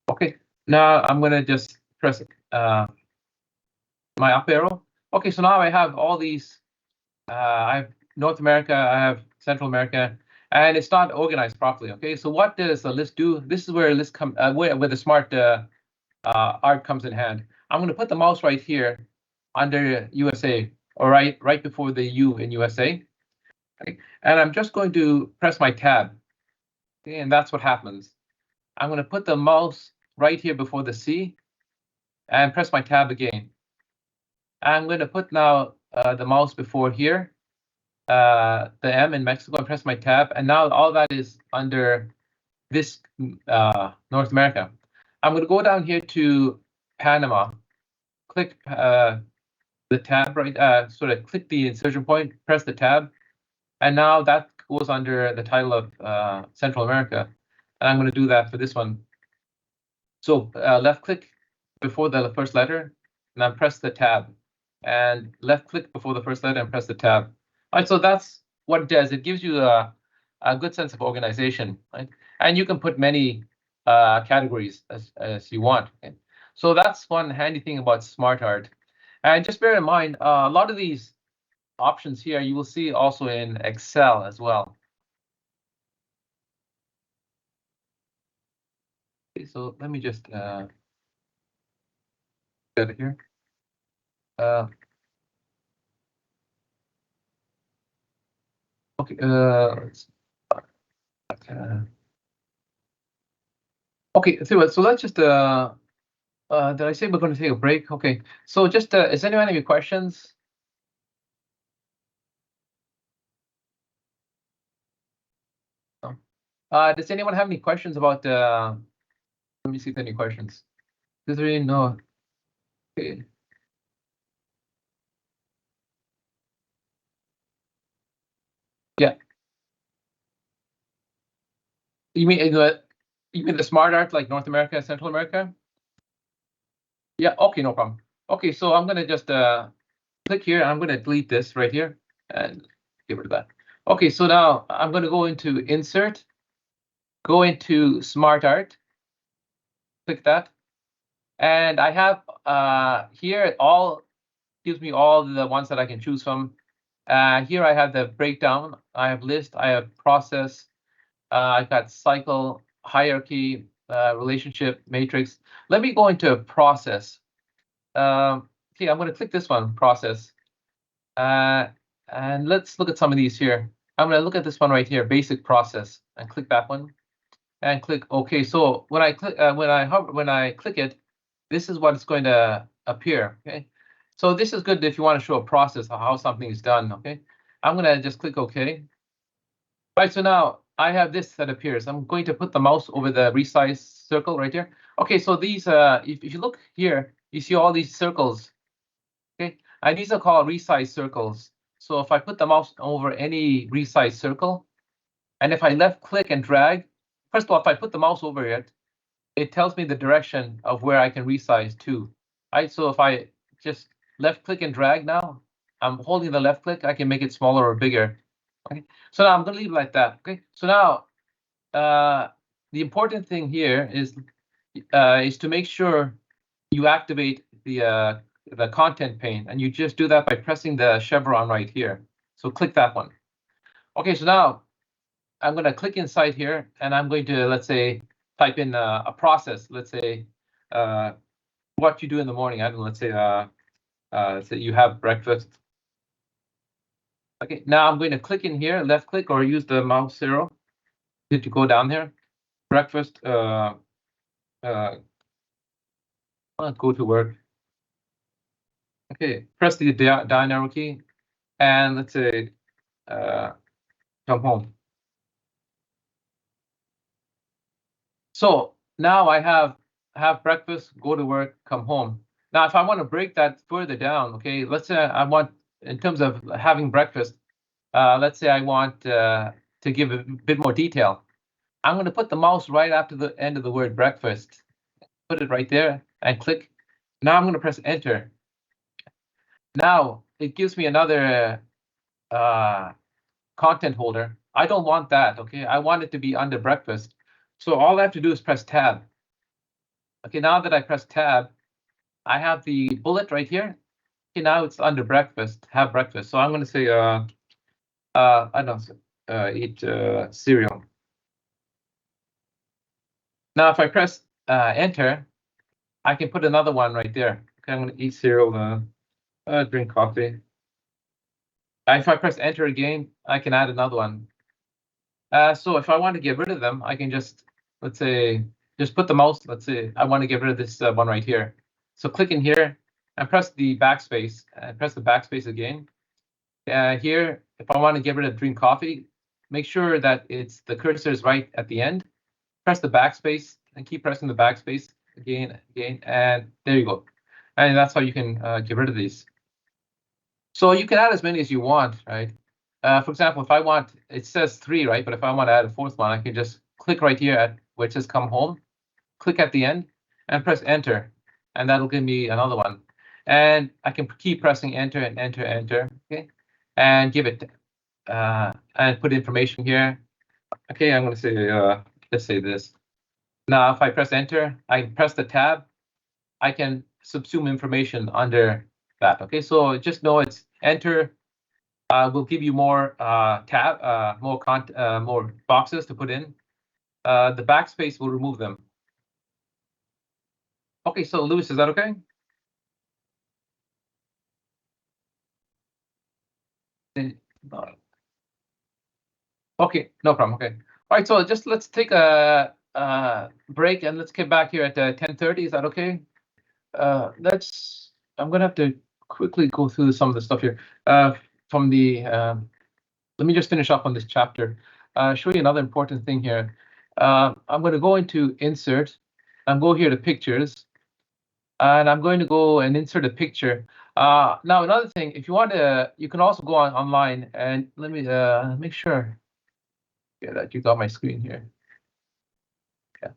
Okay, now I'm going to just press my up arrow. Okay, so now I have all these. I have North America, I have Central America, and it's not organized properly. Okay, so what does the list do? This is where a list where the Smart Art comes in hand. I'm going to put the mouse right here under USA, or right before the U in USA. Okay, and I'm just going to press my tab. Okay, and that's what happens. I'm going to put the mouse right here before the C, and press my tab again. I'm going to put now the mouse before here, the M in Mexico, and press my tab, and now all that is under this North America. I'm going to go down here to Panama, click the tab, right? Sort of click the insertion point, press the tab, and now that goes under the title of Central America. And I'm going to do that for this one. So left click before the first letter, and then press the tab, and left click before the first letter and press the tab. All right, so that's what it does. It gives you a good sense of organization, right? And you can put many categories as you want. Okay? So that's one handy thing about SmartArt. And just bear in mind, a lot of these options here you will see also in Excel as well. Okay, so let me just get it here. Okay, okay, so let's just did I say we're going to take a break? Okay, so just is anyone have any questions? Does anyone have any questions about let me see if any questions. Does there any no? Okay. Yeah. You mean the SmartArt like North America, Central America? Yeah, okay, no problem. Okay, so I'm gonna just click here, and I'm gonna delete this right here and get rid of that. Okay, so now I'm gonna go into Insert, go into SmartArt, click that, and I have here it all gives me all the ones that I can choose from. Here I have the breakdown, I have list, I have process, I've got cycle, hierarchy, relationship, matrix. Let me go into process. Okay, I'm going to click this one, process. And let's look at some of these here. I'm going to look at this one right here, basic process, and click that one, and click OK. So when I click, when I click it, this is what it's going to appear. Okay, so this is good if you want to show a process of how something is done. Okay, I'm going to just click OK. Right, so now I have this that appears. I'm going to put the mouse over the resize circle right here. Okay, so these, if you look here, you see all these circles. Okay, and these are called resize circles. So if I put the mouse over any resize circle, and if I left click and drag, first of all, if I put the mouse over it, it tells me the direction of where I can resize to. Right, so if I just left click and drag now, I'm holding the left click, I can make it smaller or bigger. Okay, so now I'm going to leave it like that. Okay, so now the important thing here is to make sure you activate the content pane, and you just do that by pressing the chevron right here. So click that one. Okay, so now I'm going to click inside here, and I'm going to, let's say, type in a process. Let's say what you do in the morning. I don't know. Let's say you have breakfast. Okay, now I'm going to click in here, left click, or use the mouse arrow to go down there. Breakfast. Go to work. Okay, press the down arrow key, and let's say come home. So now I have breakfast, go to work, come home. Now, if I want to break that further down, okay, let's say I want, in terms of having breakfast, let's say I want to give a bit more detail. I'm going to put the mouse right after the end of the word breakfast, put it right there, and click. Now I'm going to press enter. Now it gives me another content holder. I don't want that, okay? I want it to be under breakfast. So all I have to do is press tab. Okay, now that I press tab, I have the bullet right here. Okay, now it's under breakfast, have breakfast. So I'm going to say, I don't know, eat cereal. Now, if I press enter, I can put another one right there. Okay, I'm going to eat cereal, drink coffee. If I press enter again, I can add another one. So if I want to get rid of them, I can just, let's say, just put the mouse. Let's say I want to get rid of this one right here. So click in here, and press the backspace, and press the backspace again. Here, if I want to get rid of drink coffee, make sure that the cursor is right at the end. Press the backspace and keep pressing the backspace again, and there you go. And that's how you can get rid of these. So you can add as many as you want, right? For example, if I want, it says 3, right? But if I want to add a 4th one, I can just click right here at where it says come home, click at the end, and press enter, and that'll give me another one. And I can keep pressing enter and enter, okay? And give it, and put information here. Okay, I'm going to say, let's say this. Now, if I press enter, I press the tab, I can subsume information under that. Okay, so just know it's enter will give you more more boxes to put in. The backspace will remove them. Okay, so Louis, is that okay? Okay, no problem. Okay, all right. So just let's take a break and let's get back here at 10:30. Is that okay? I'm gonna have to quickly go through some of the stuff here. From the let me just finish up on this chapter. Show you another important thing here. I'm going to go into insert and go here to pictures, and I'm going to go and insert a picture. Now another thing, if you want to, you can also go online and let me make sure that you got my screen here. Yeah.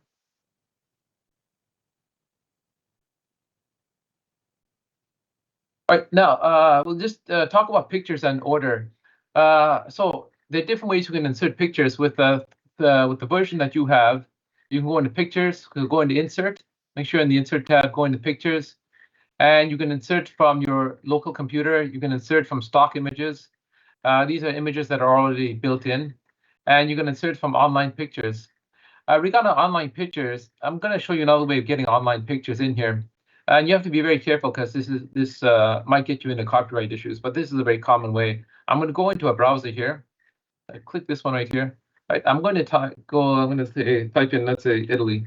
All right, now we'll just talk about pictures and order. So there are different ways you can insert pictures with the version that you have. You can go into pictures, go into insert, make sure in the insert tab, go into pictures, and you can insert from your local computer. You can insert from stock images. These are images that are already built in, and you can insert from online pictures. Regarding online pictures, I'm going to show you another way of getting online pictures in here. And you have to be very careful because this might get you into copyright issues, but this is a very common way. I'm going to go into a browser here. I click this one right here. Right, I'm going to type in, let's say, Italy.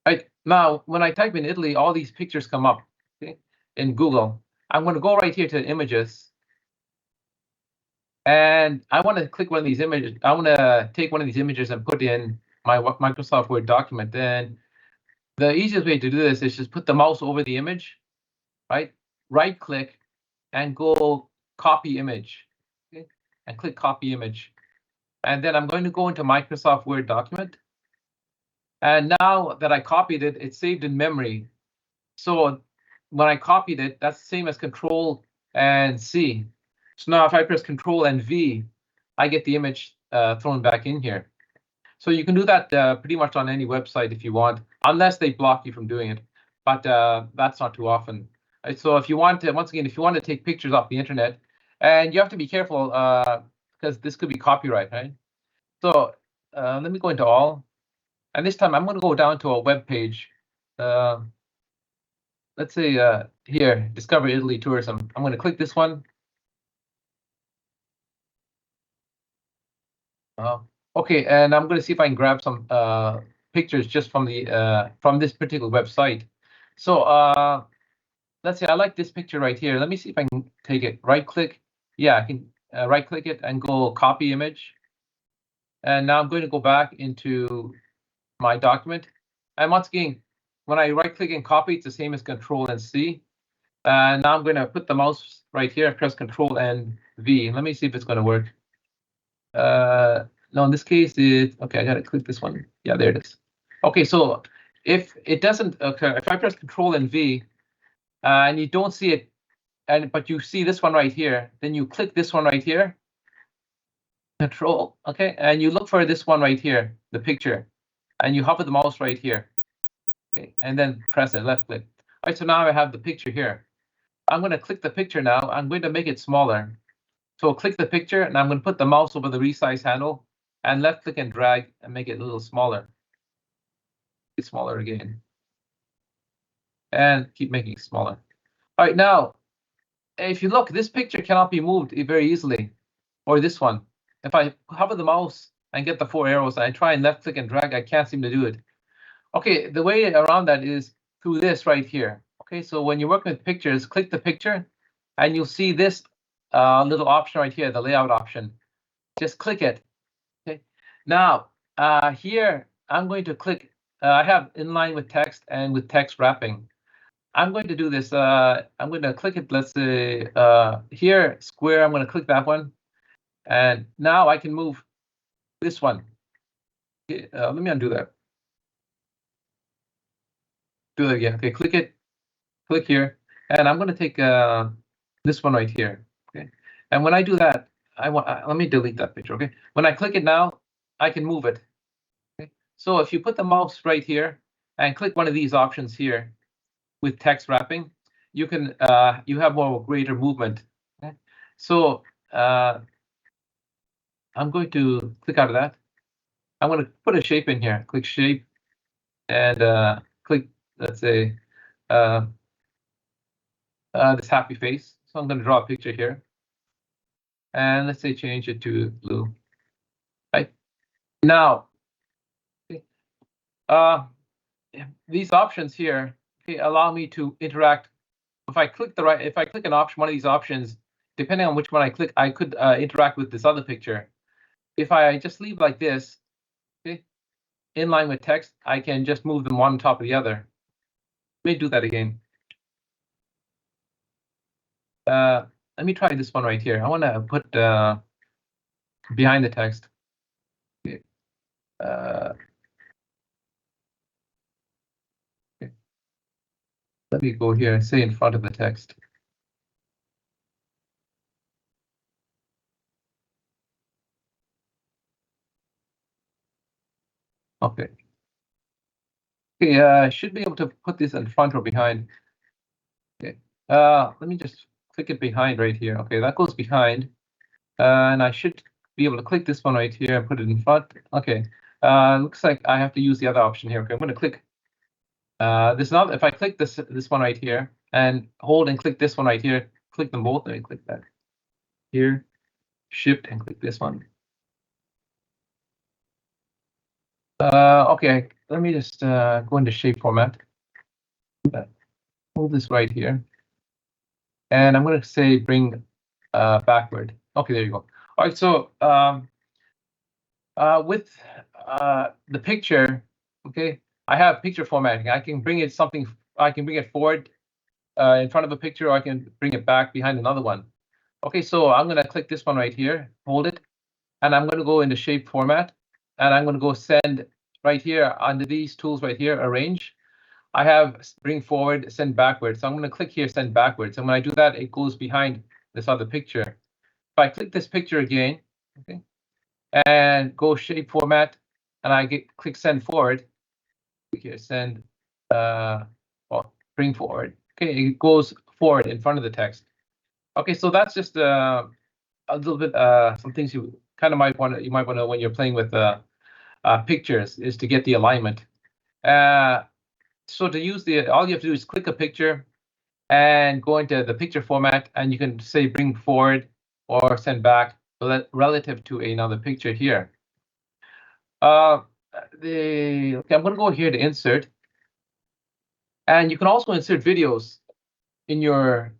Right, now, when I type in Italy, all these pictures come up, okay, in Google. I'm going to go right here to images. And I want to click one of these images. I want to take one of these images and put in my Microsoft Word document. And the easiest way to do this is just put the mouse over the image, right? Right click and go copy image, okay? And click copy image. And then I'm going to go into Microsoft Word document. And now that I copied it, it's saved in memory. So when I copied it, that's the same as Control and C. So now if I press Control and V, I get the image thrown back in here. So you can do that pretty much on any website if you want, unless they block you from doing it. But that's not too often. Right? So if you want to, once again, if you want to take pictures off the internet, and you have to be careful because this could be copyright, right? So let me go into all, and this time I'm going to go down to a web page. Let's say here, Discover Italy Tourism. I'm going to click this one. Okay, and I'm going to see if I can grab some pictures just from the from this particular website. So let's say I like this picture right here. Let me see if I can take it. Right click. Yeah, I can right click it and go copy image. And now I'm going to go back into my document. And once again, when I right click and copy, it's the same as Control and C. And now I'm going to put the mouse right here and press Control and V. Let me see if it's going to work. No, in this case, okay. I got to click this one. Yeah, there it is. Okay, so if it doesn't, okay, if I press Control and V, and you don't see it, but you see this one right here, then you click this one right here. Control, okay, and you look for this one right here, the picture, and you hover the mouse right here, okay, and then press it, left click. All right, so now I have the picture here. I'm going to click the picture now. I'm going to make it smaller. So click the picture, and I'm going to put the mouse over the resize handle, and left click and drag and make it a little smaller. It's smaller again, and keep making it smaller. All right, now, if you look, this picture cannot be moved very easily, or this one. If I hover the mouse and get the 4 arrows, and I try and left click and drag, I can't seem to do it. Okay, the way around that is through this right here. Okay, so when you're working with pictures, click the picture, and you'll see this little option right here, the layout option. Just click it. Okay. Now here I'm going to click. I have inline with text and with text wrapping. I'm going to do this. I'm going to click it. Let's say here square. I'm going to click that one, and now I can move this one. Okay, let me undo that. Do that again. Okay, click it. Click here, and I'm going to take this one right here. Okay, and when I do that, I want. Let me delete that picture. Okay, when I click it now, I can move it. Okay, so if you put the mouse right here and click one of these options here with text wrapping, you can you have more greater movement. Okay, so I'm going to click out of that. I'm going to put a shape in here. Click shape, and click. Let's say this happy face. So I'm going to draw a picture here. And let's say change it to blue. Right now, these options here allow me to interact. If I click an option, one of these options, depending on which one I click, I could interact with this other picture. If I just leave like this, okay, in line with text, I can just move them one on top of the other. Let me do that again. Let me try this one right here. I want to put behind the text. Okay. Okay. Let me go here and say in front of the text. Okay. Okay, I should be able to put this in front or behind. Okay. Let me just click it behind right here. Okay, that goes behind. And I should be able to click this one right here and put it in front. Okay. Looks like I have to use the other option here. Okay, I'm going to click this now. If I click this one right here and hold and click this one right here, click them both. Let me click that here, shift and click this one. Okay, let me just go into shape format. Hold this right here. And I'm going to say bring backward. Okay, there you go. All right, so with the picture, okay, I have picture formatting. I can bring it forward in front of a picture, or I can bring it back behind another one. Okay, so I'm going to click this one right here, hold it, and I'm going to go into shape format, and I'm going to go send right here under these tools right here, arrange. I have bring forward, send backward. So I'm going to click here, send backwards. And when I do that, it goes behind this other picture. If I click this picture again, okay, and go shape format, and I click send forward, click here, send, well, bring forward. Okay, it goes forward in front of the text. Okay, so that's just a little bit some things you kind of might want to know when you're playing with pictures, is to get the alignment. So to use all you have to do is click a picture and go into the picture format, and you can say bring forward or send back relative to another picture here. Okay, I'm going to go here to insert, and you can also insert videos in your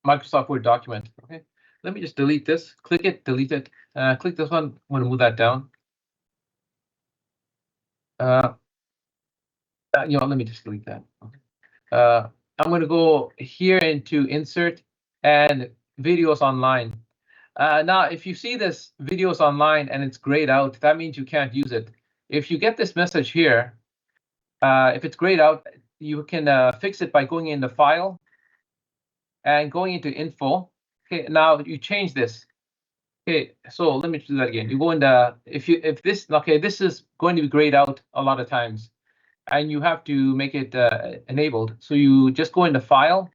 Microsoft Word document. Okay, let me just delete this. Click it, delete it. Click this one. I'm going to move that down. Let me just delete that. I'm going to go here into insert and videos online. Now, if you see this videos online and it's grayed out, that means you can't use it. If you get this message here, if it's grayed out, you can fix it by going into File and going into Info. Okay, now you change this. Okay, so let me do that again. You go into this is going to be grayed out a lot of times, and you have to make it enabled. So you just go into File,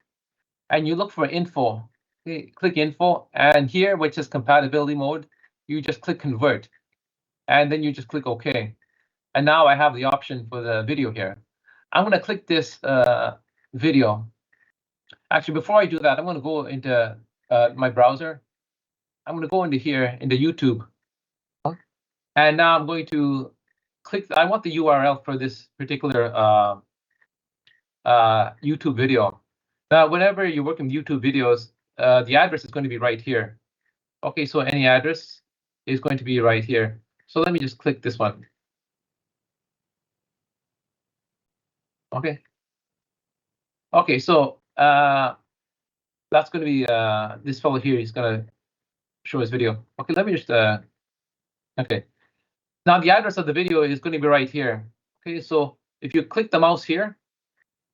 and you look for Info. Okay, click Info, and here, which is compatibility mode, you just click Convert, and then you just click OK. And now I have the option for the video here. I'm going to click this video. Actually, before I do that, I'm going to go into my browser. I'm going to go into here, into YouTube. And now I'm going to click. I want the URL for this particular YouTube video. Now, whenever you work in YouTube videos, the address is going to be right here. Okay, so any address is going to be right here. So let me just click this one. Okay. Okay, so that's going to be this fellow here. He's going to show his video. Okay, let me just okay. Now the address of the video is going to be right here. Okay, so if you click the mouse here,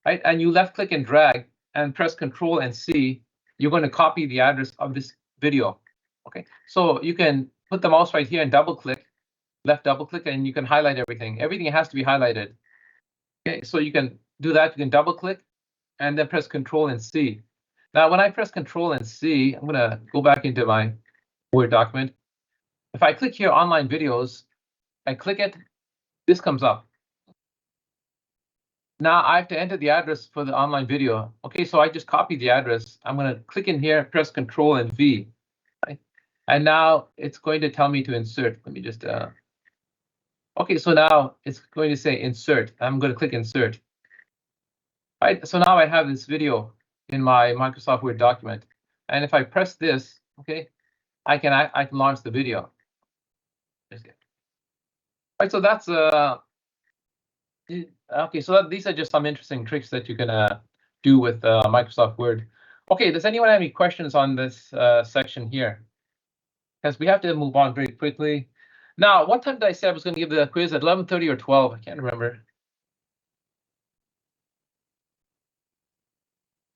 right, and you left click and drag and press Control and C, you're going to copy the address of this video. Okay, so you can put the mouse right here and double click, left double click, and you can highlight everything. Everything has to be highlighted. Okay, so you can do that. You can double click and then press Control and C. Now, when I press Control and C, I'm going to go back into my Word document. If I click here, online videos, I click it, this comes up. Now I have to enter the address for the online video. Okay, so I just copy the address. I'm going to click in here, press Control and V. Right? And now it's going to tell me to insert. Let me just. Okay, so now it's going to say insert. I'm going to click insert. Right, so now I have this video in my Microsoft Word document, and if I press this, okay, I can launch the video. Right, so that's okay. So these are just some interesting tricks that you can do with Microsoft Word. Okay, does anyone have any questions on this section here? Because we have to move on very quickly. Now, what time did I say I was going to give the quiz at 11:30 or 12? I can't remember.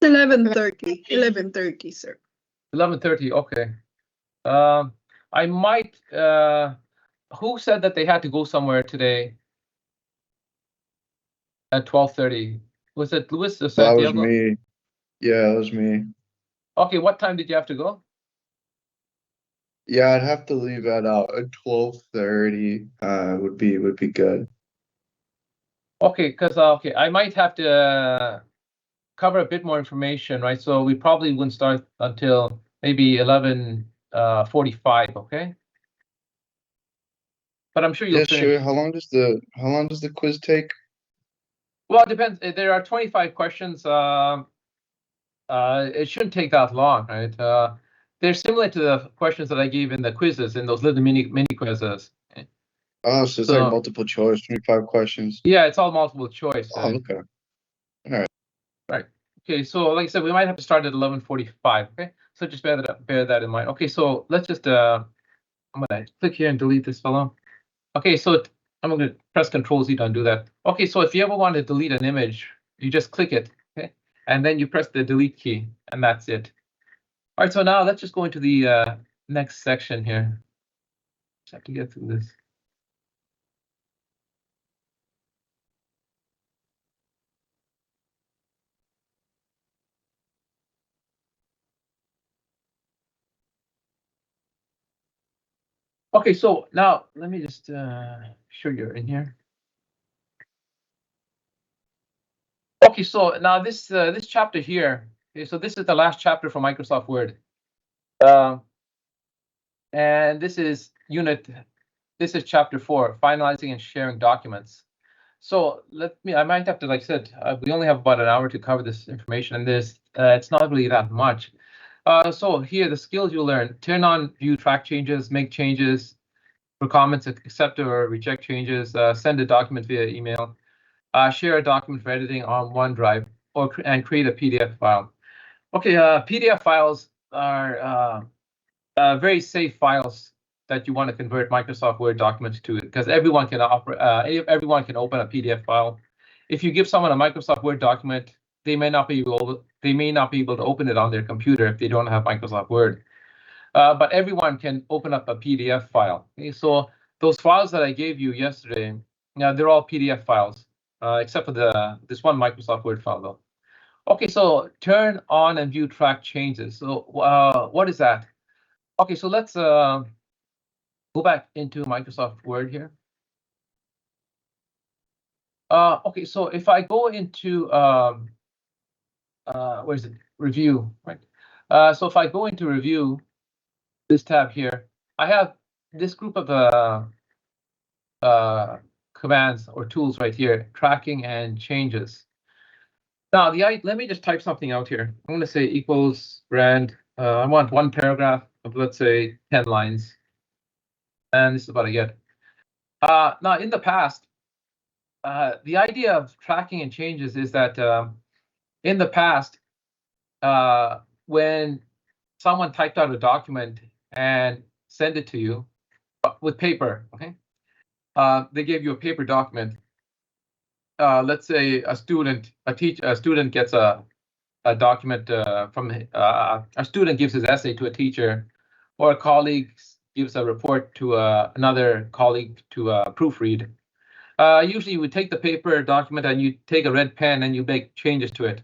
11:30. 11:30, sir. 11:30. Okay. I might. Who said that they had to go somewhere today at 12:30? Was it Luis or Santiago? That was me. Yeah, that was me. Okay, what time did you have to go? Yeah, I'd have to leave at 12:30. Would be good. Okay, because okay, I might have to cover a bit more information, right? So we probably wouldn't start until maybe 11:45. Okay. But I'm sure you'll finish. Sure. How long does the quiz take? Well, it depends. There are 25 questions. It shouldn't take that long, right? They're similar to the questions that I gave in the quizzes, in those little mini quizzes. Oh, so it's like multiple choice, 25 questions. Yeah, it's all multiple choice. Oh, okay. All right. Right. Okay, so like I said, we might have to start at 11:45. Okay, so just bear that in mind. Okay, so let's just I'm gonna click here and delete this fellow. Okay, so I'm gonna press Control Z to undo that. Okay, so if you ever want to delete an image, you just click it, okay, and then you press the delete key, and that's it. All right, so now let's just go into the next section here. Just have to get through this. Okay, so now let me just show you in here. Okay, so now this chapter here. Okay, so this is the last chapter for Microsoft Word, and this is chapter 4, finalizing and sharing documents. So I might have to, like I said, we only have about an hour to cover this information, and it's not really that much. So here, the skills you learn: turn on view track changes, make changes for comments, accept or reject changes, send a document via email, share a document for editing on OneDrive, and create a PDF file. Okay, PDF files are very safe files that you want to convert Microsoft Word documents to, because everyone can open a PDF file. If you give someone a Microsoft Word document, they may not be able to open it on their computer if they don't have Microsoft Word. But everyone can open up a PDF file. Okay, so those files that I gave you yesterday, they're all PDF files, except for this one Microsoft Word file though. Okay, so turn on and view track changes. So what is that? Okay, so let's go back into Microsoft Word here. Okay, so if I go into where is it? Review, right? So if I go into review, this tab here, I have this group of commands or tools right here: tracking and changes. Now let me just type something out here. I'm going to say equals brand. I want one paragraph of, let's say, 10 lines, and this is what I get. Now in the past, the idea of tracking and changes is that in the past, when someone typed out a document and sent it to you with paper, okay, they gave you a paper document. Let's say a student gets a document from a student gives his essay to a teacher, or a colleague gives a report to another colleague to proofread. Usually you would take the paper document and you take a red pen and you make changes to it.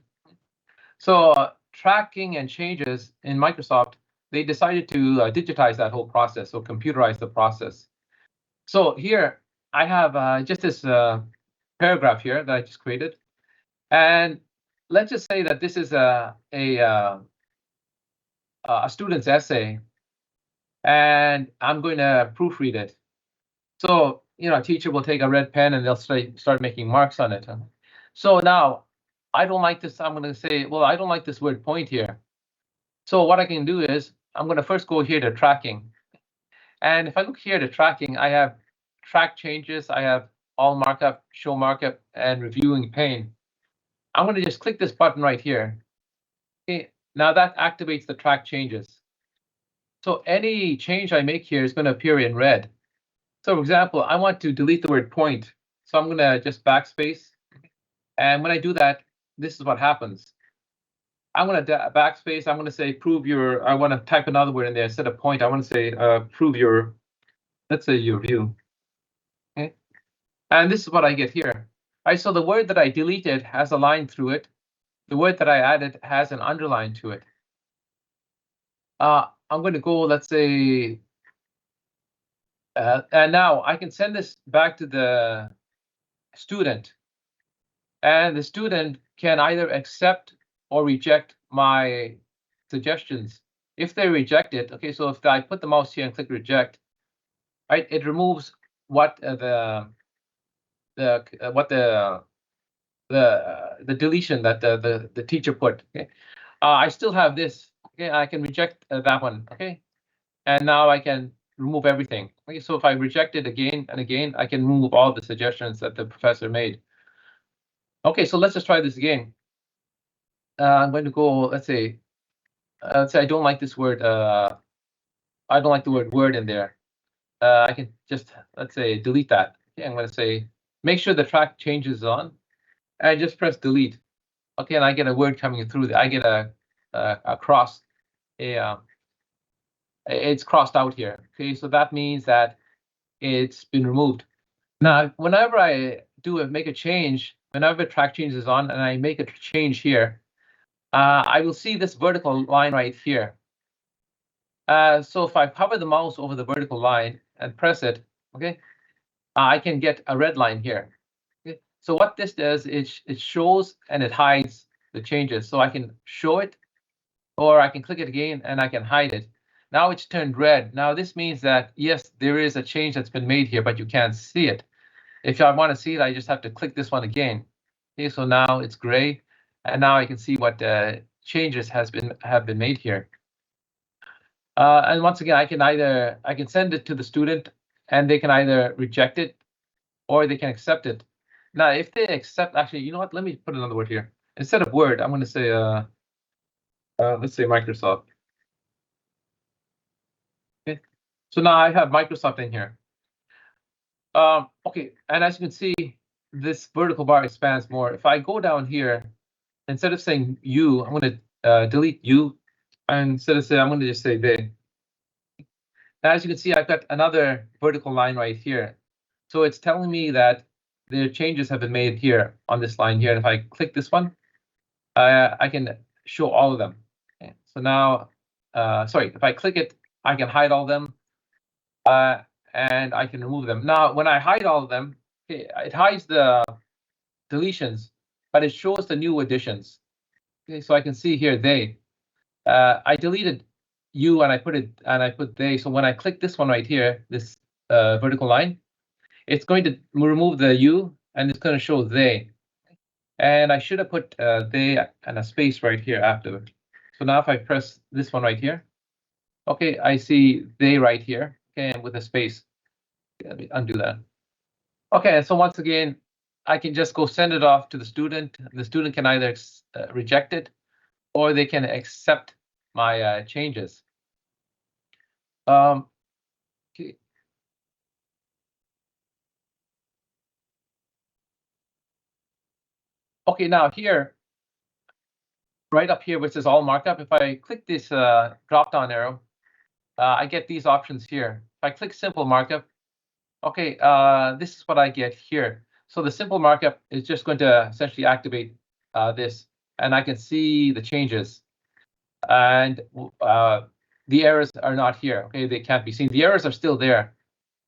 So tracking and changes in Microsoft, they decided to digitize that whole process, so computerize the process. So here I have just this paragraph here that I just created, and let's just say that this is a student's essay, and I'm going to proofread it. So a teacher will take a red pen and they'll start making marks on it. So now I don't like this. I'm going to say, well, I don't like this word point here. So what I can do is I'm going to first go here to tracking. And if I look here to tracking, I have track changes. I have all markup, show markup, and reviewing pane. I'm going to just click this button right here. Okay, now that activates the track changes. So any change I make here is going to appear in red. So for example, I want to delete the word point. So I'm going to just backspace. And when I do that, this is what happens. I'm going to backspace. I'm going to say prove your, I want to type another word in there instead of point. I want to say prove your, let's say your view. Okay. And this is what I get here. All right, so the word that I deleted has a line through it. The word that I added has an underline to it. I'm going to go, let's say, and now I can send this back to the student. And the student can either accept or reject my suggestions. If they reject it, okay, so if I put the mouse here and click reject, right, it removes what the deletion that the teacher put. Okay, I still have this. Okay, I can reject that one. Okay, and now I can remove everything. Okay, so if I reject it again and again, I can remove all the suggestions that the professor made. Okay, so let's just try this again. I'm going to go, let's say I don't like this word. I don't like the word word in there. I can just, let's say, delete that. Okay, I'm going to say, make sure the track changes on, and just press delete. Okay, and I get a word coming through. I get a cross. It's crossed out here. Okay, so that means that it's been removed. Now, whenever I make a change, whenever track changes on, and I make a change here, I will see this vertical line right here. So if I hover the mouse over the vertical line and press it, okay, I can get a red line here. Okay? So what this does is it shows and it hides the changes. So I can show it, or I can click it again and I can hide it. Now it's turned red. Now this means that, yes, there is a change that's been made here, but you can't see it. If I want to see it, I just have to click this one again. Okay, so now it's gray, and now I can see what changes have been made here. And once again, I can send it to the student, and they can either reject it or they can accept it. Now, if they accept, actually, you know what? Let me put another word here. Instead of Word, I'm going to say, let's say Microsoft. Okay, so now I have Microsoft in here. Okay, and as you can see, this vertical bar expands more. If I go down here, instead of saying you, I'm going to delete you, and instead of saying, I'm going to just say they. Now, as you can see, I've got another vertical line right here. So it's telling me that the changes have been made here on this line here. And if I click this one, I can show all of them. Okay, so now, sorry, if I click it, I can hide all of them. And I can remove them. Now, when I hide all of them, okay, it hides the deletions, but it shows the new additions. Okay, so I can see here they. I deleted you and I put they. So when I click this one right here, this vertical line, it's going to remove the you and it's going to show they. And I should have put they and a space right here after. So now if I press this one right here, okay, I see they right here, okay, and with a space. Let me undo that. Okay, so once again, I can just go send it off to the student. The student can either reject it or they can accept my changes. Okay. Okay, now here, right up here, which is all markup, if I click this drop-down arrow, I get these options here. If I click simple markup, okay, this is what I get here. So the simple markup is just going to essentially activate this, and I can see the changes. And the errors are not here. Okay, they can't be seen. The errors are still there,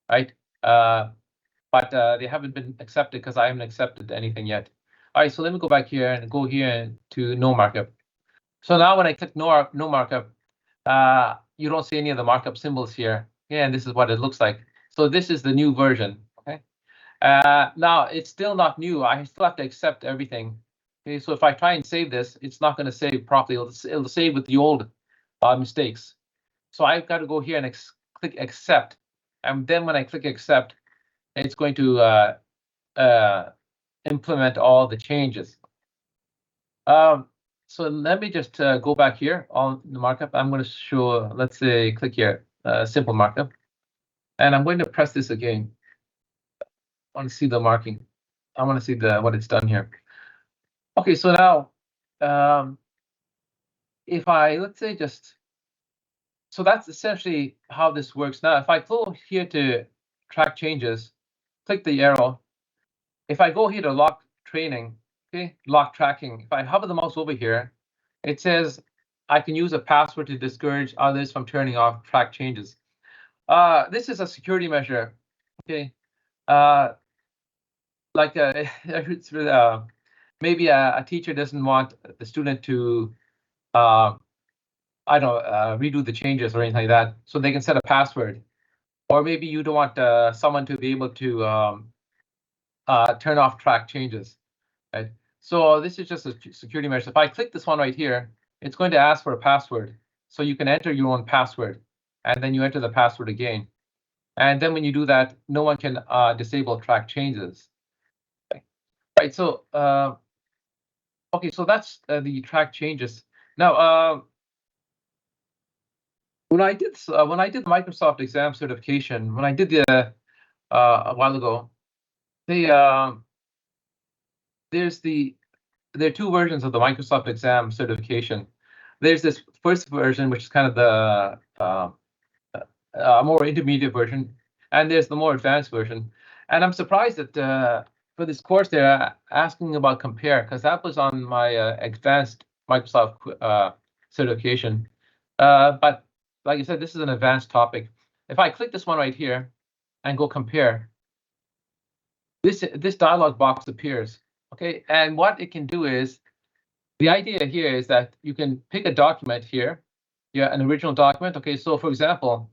right? But they haven't been accepted because I haven't accepted anything yet. All right, so let me go back here and go here to no markup. So now when I click no markup, you don't see any of the markup symbols here. Yeah, and this is what it looks like. So this is the new version. Okay. Now it's still not new. I still have to accept everything. Okay, so if I try and save this, it's not going to save properly. It'll save with the old mistakes. So I've got to go here and click accept, and then when I click accept, it's going to implement all the changes. So let me just go back here on the markup. I'm going to show, let's say, click here, simple markup, and I'm going to press this again. I want to see the marking. I want to see what it's done here. Okay, so now, if I, let's say, so that's essentially how this works. Now, if I go here to track changes, click the arrow. If I go here to lock training, okay, lock tracking, if I hover the mouse over here, it says I can use a password to discourage others from turning off track changes. This is a security measure, okay? Like it's maybe a teacher doesn't want the student to, I don't know, redo the changes or anything like that, so they can set a password. Or maybe you don't want someone to be able to turn off track changes, right? So this is just a security measure. If I click this one right here, it's going to ask for a password. So you can enter your own password, and then you enter the password again. And then when you do that, no one can disable track changes. Okay. Right, so okay, so that's the track changes. Now, when I did Microsoft exam certification, when I did the a while ago, there are two versions of the Microsoft exam certification. There's this first version, which is kind of the more intermediate version, and there's the more advanced version. And I'm surprised that for this course they're asking about compare, because that was on my advanced Microsoft certification. But like I said, this is an advanced topic. If I click this one right here and go compare, this dialog box appears. Okay, and what it can do is, the idea here is that you can pick a document here, yeah, an original document. Okay, so for example,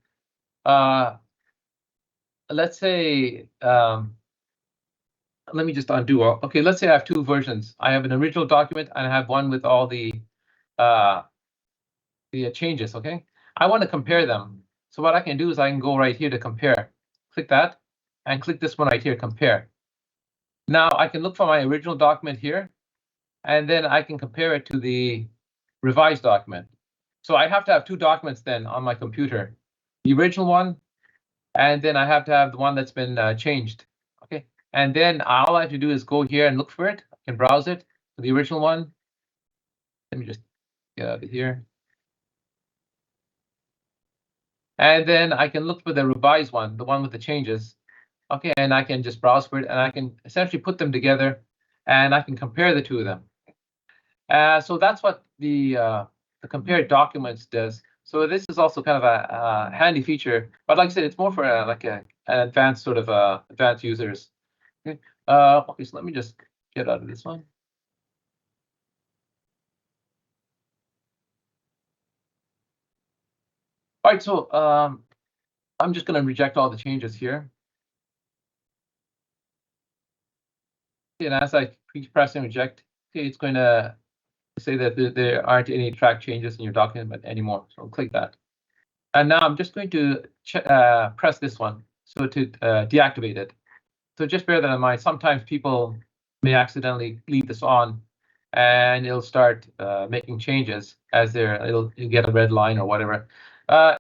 let's say, let me just undo. Okay, let's say I have two versions. I have an original document and I have one with all the changes. Okay, I want to compare them. So what I can do is I can go right here to compare. Click that, and click this one right here, compare. Now I can look for my original document here, and then I can compare it to the revised document. So I have to have two documents then on my computer, the original one, and then I have to have the one that's been changed. Okay, and then all I have to do is go here and look for it. I can browse it for the original one. Let me just get out of here. And then I can look for the revised one, the one with the changes. Okay, and I can just browse for it, and I can essentially put them together, and I can compare the two of them. So that's what the compare documents does. So this is also kind of a handy feature, but like I said, it's more for like an advanced sort of advanced users. Okay. Okay, so let me just get out of this one. All right, so I'm just going to reject all the changes here. And as I keep pressing reject, okay, it's going to say that there aren't any track changes in your document anymore. So I'll click that. And now I'm just going to press this one so to deactivate it. So just bear that in mind. Sometimes people may accidentally leave this on, and it'll start making changes as you'll get a red line or whatever.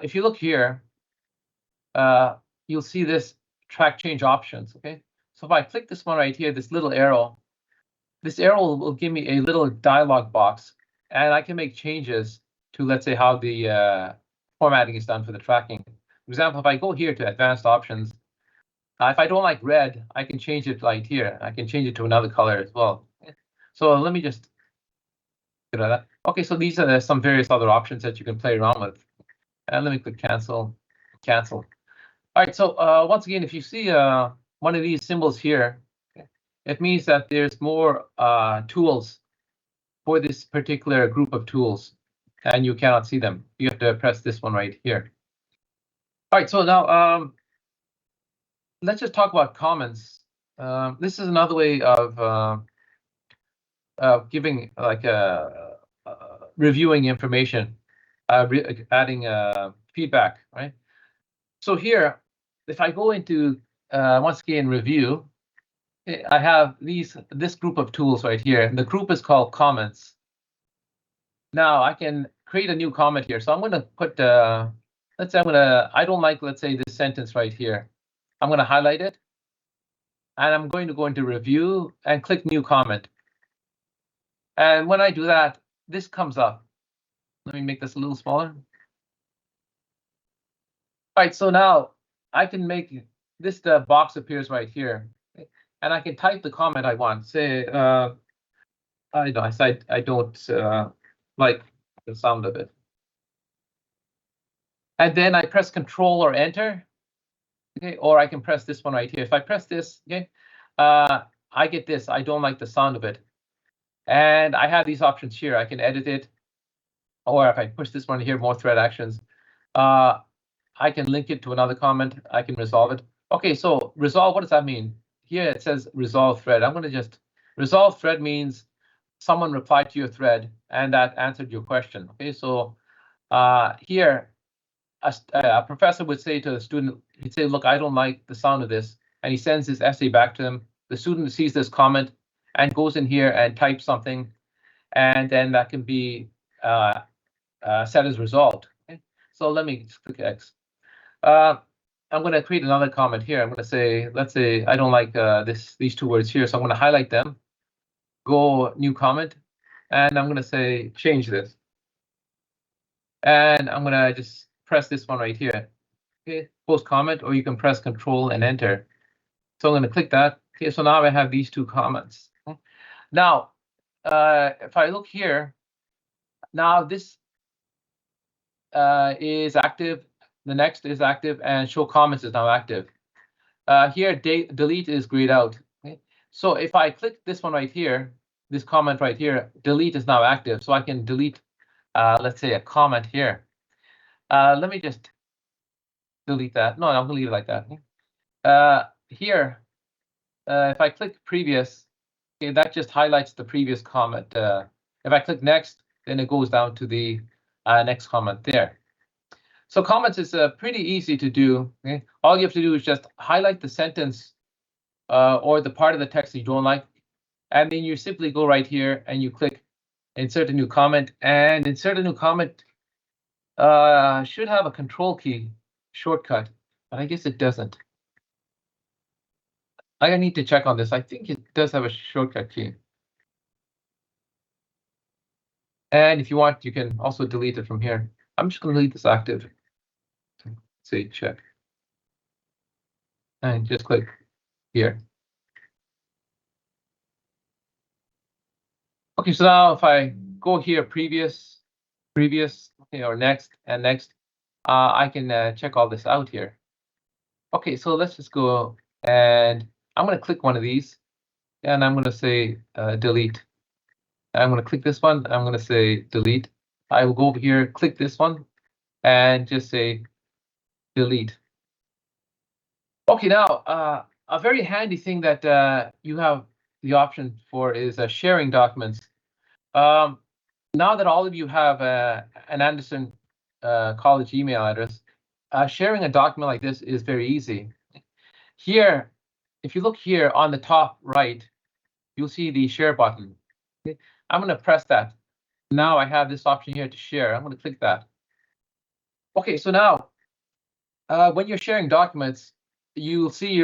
If you look here, you'll see this track change options. Okay, so if I click this one right here, this little arrow, this arrow will give me a little dialog box, and I can make changes to, let's say, how the formatting is done for the tracking. For example, if I go here to advanced options, if I don't like red, I can change it right here. I can change it to another color as well. So let me just get out of that. Okay, so these are some various other options that you can play around with. And let me click cancel, cancel. All right, so once again, if you see one of these symbols here, it means that there's more tools for this particular group of tools, and you cannot see them. You have to press this one right here. All right, so now let's just talk about comments. This is another way of giving like reviewing information, adding feedback, right? So here, if I go into once again review, I have this group of tools right here. And the group is called comments. Now I can create a new comment here. So I'm going to put let's say I don't like, let's say, this sentence right here. I'm going to highlight it, and I'm going to go into review and click new comment. And when I do that, this comes up. Let me make this a little smaller. All right, so now I can make this box appears right here, and I can type the comment I want. Say, I don't like the sound of it. And then I press Control or Enter. Okay, or I can press this one right here. If I press this, okay, I get this. I don't like the sound of it. And I have these options here. I can edit it, or if I push this one here, more thread actions, I can link it to another comment. I can resolve it. Okay, so resolve, what does that mean? Here it says resolve thread. I'm going to just resolve thread means someone replied to your thread and that answered your question. Okay, so here a professor would say to a student, he'd say, look, I don't like the sound of this, and he sends his essay back to him. The student sees this comment and goes in here and types something, and then that can be set as resolved. Okay? So let me just click X. I'm going to create another comment here. I'm going to say, let's say I don't like these two words here, so I'm going to highlight them, go new comment, and I'm going to say change this. And I'm going to just press this one right here. Okay, post comment, or you can press Control and Enter. So I'm going to click that. Okay, so now I have these two comments. Okay. Now, if I look here, now this is active. The next is active, and show comments is now active. Here, delete is grayed out. Okay? So if I click this one right here, this comment right here, delete is now active. So I can delete, let's say, a comment here. Let me just delete that. No, I'm going to leave it like that. Here, if I click previous, okay, that just highlights the previous comment. If I click next, then it goes down to the next comment there. So comments is pretty easy to do. Okay? All you have to do is just highlight the sentence or the part of the text that you don't like, and then you simply go right here and you click insert a new comment, and insert a new comment should have a control key shortcut, but I guess it doesn't. I need to check on this. I think it does have a shortcut key. And if you want, you can also delete it from here. I'm just going to leave this active. Say check. And just click here. Okay, so now if I go here, previous, okay, or next and next, I can check all this out here. Okay, so let's just go, and I'm going to click one of these, and I'm going to say delete. And I'm going to click this one. I'm going to say delete. I will go over here, click this one, and just say delete. Okay, now a very handy thing that you have the option for is sharing documents. Now that all of you have an Anderson College email address, sharing a document like this is very easy. Here, if you look here on the top right, you'll see the share button. Okay? I'm going to press that. Now I have this option here to share. I'm going to click that. Okay, so now when you're sharing documents, you'll see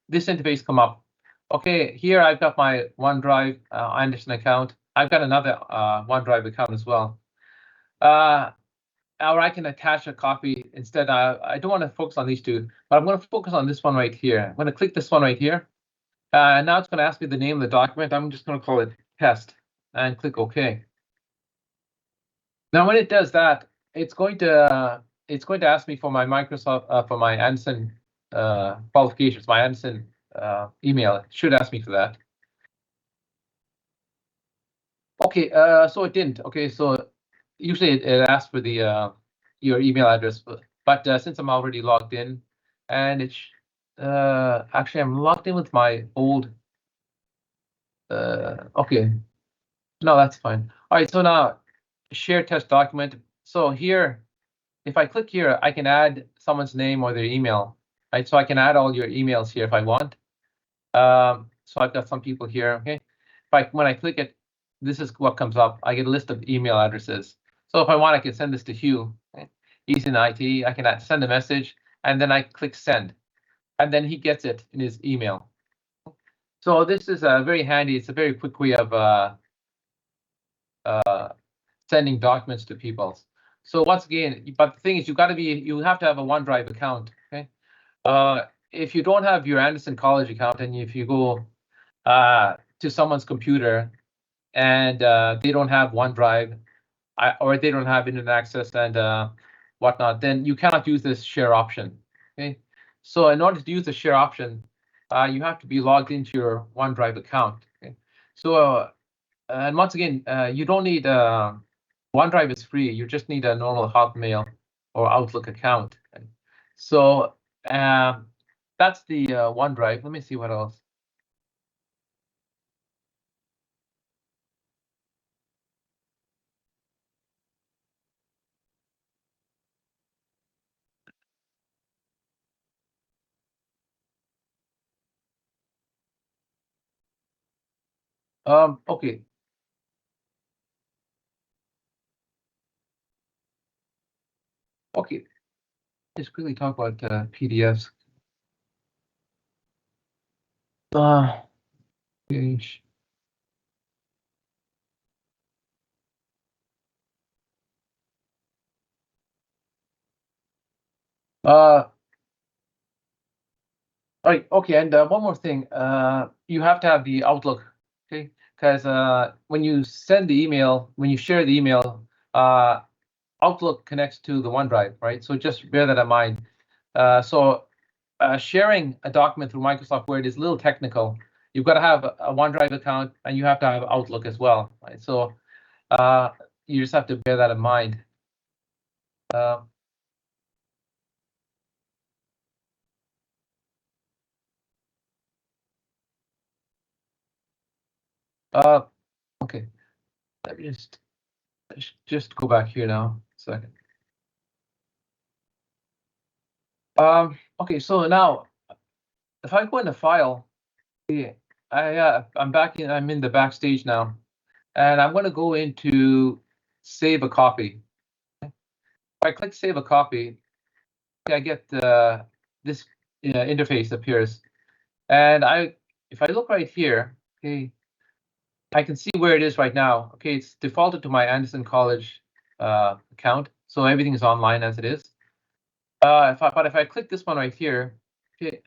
this interface come up. Okay, here I've got my OneDrive Anderson account. I've got another OneDrive account as well. Or I can attach a copy instead. I don't want to focus on these two, but I'm going to focus on this one right here. I'm going to click this one right here. Now it's going to ask me the name of the document. I'm just going to call it test and click OK. Now, when it does that, it's going to ask me for my Microsoft for my Anderson qualifications, my Anderson email. It should ask me for that. Okay, so it didn't. Okay, so usually it asks for the your email address, but since I'm already logged in, and it's actually I'm logged in with my old. Okay, no, that's fine. All right, so now share test document. So here, if I click here, I can add someone's name or their email. Right, so I can add all your emails here if I want. So I've got some people here. Okay, when I click it, this is what comes up. I get a list of email addresses. So if I want, I can send this to Hugh. Okay? He's in IT. I can send a message, and then I click send, and then he gets it in his email. So this is very handy. It's a very quick way of sending documents to people. So once again, but the thing is, you have to have a OneDrive account. Okay. If you don't have your Anderson College account, and if you go to someone's computer and they don't have OneDrive, or they don't have internet access and whatnot, then you cannot use this share option. Okay, so in order to use the share option, you have to be logged into your OneDrive account. Okay, so and once again, you don't need OneDrive is free. You just need a normal Hotmail or Outlook account. So that's the OneDrive. Let me see what else. Okay. Okay. Let's quickly talk about PDFs. Page. All right. Okay. And one more thing. You have to have the Outlook. Okay. Because when you send the email, when you share the email, Outlook connects to the OneDrive, right? So just bear that in mind. So sharing a document through Microsoft Word is a little technical. You've got to have a OneDrive account, and you have to have Outlook as well, right? So you just have to bear that in mind. Okay. Let me just go back here now. A second. Okay, so now if I go into file, I'm back in. I'm in the backstage now, and I'm going to go into save a copy. If I click save a copy, I get this interface appears, and if I look right here, okay, I can see where it is right now. Okay, it's defaulted to my Anderson College account, so everything is online as it is. But if I click this one right here, okay,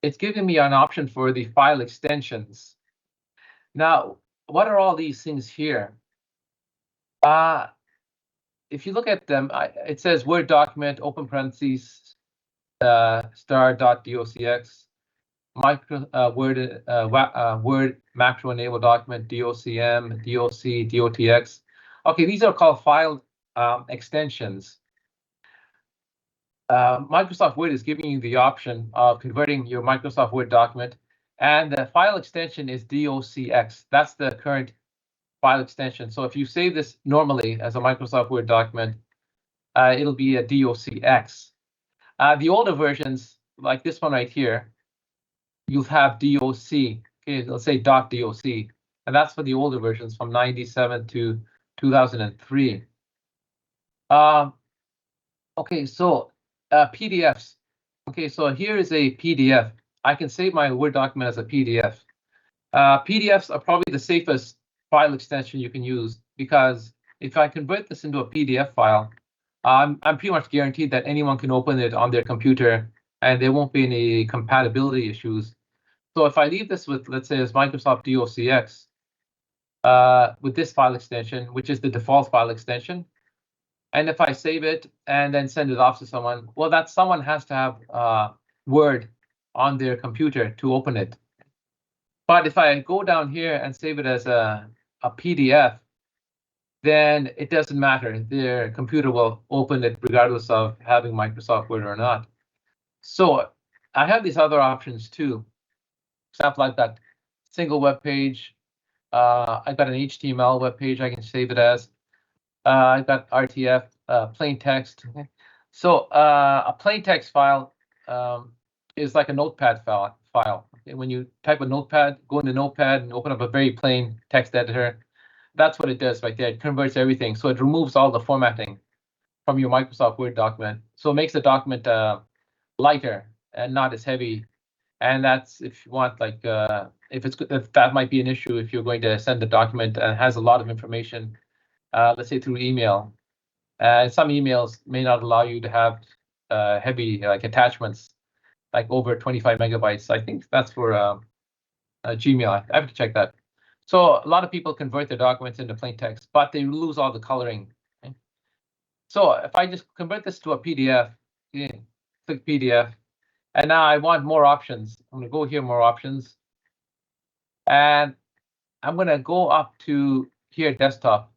it's giving me an option for the file extensions. Now, what are all these things here? If you look at them, it says Word document, open parentheses, star.docx, Word macro enable document, docm, doc, dotx. Okay, these are called file extensions. Microsoft Word is giving you the option of converting your Microsoft Word document And the file extension is docx. That's the current file extension. So if you save this normally as a Microsoft Word document, it'll be a docx. The older versions, like this one right here, you'll have doc. Okay, let's say .doc, and that's for the older versions from 97 to 2003. Okay, so PDFs. Okay, so here is a PDF. I can save my Word document as a PDF. PDFs are probably the safest file extension you can use, because if I convert this into a PDF file, I'm pretty much guaranteed that anyone can open it on their computer and there won't be any compatibility issues. So if I leave this with, let's say, as Microsoft docx, with this file extension, which is the default file extension, and if I save it and then send it off to someone, well, that someone has to have Word on their computer to open it. But if I go down here and save it as a PDF, then it doesn't matter. Their computer will open it regardless of having Microsoft Word or not. So I have these other options too. For example, I've got single web page. I've got an HTML web page I can save it as. I've got RTF, plain text. So a plain text file is like a notepad file. Okay, when you type a notepad, go into Notepad and open up a very plain text editor. That's what it does right there. It converts everything. So it removes all the formatting from your Microsoft Word document. So it makes the document lighter and not as heavy. And that's if you want, like, if that might be an issue if you're going to send a document and has a lot of information, let's say through email. Some emails may not allow you to have heavy like attachments, like over 25 megabytes. I think that's for Gmail. I have to check that. So a lot of people convert their documents into plain text, but they lose all the coloring. Okay? So if I just convert this to a PDF, okay, click PDF, and now I want more options. I'm going to go here, more options, and I'm going to go up to here, desktop,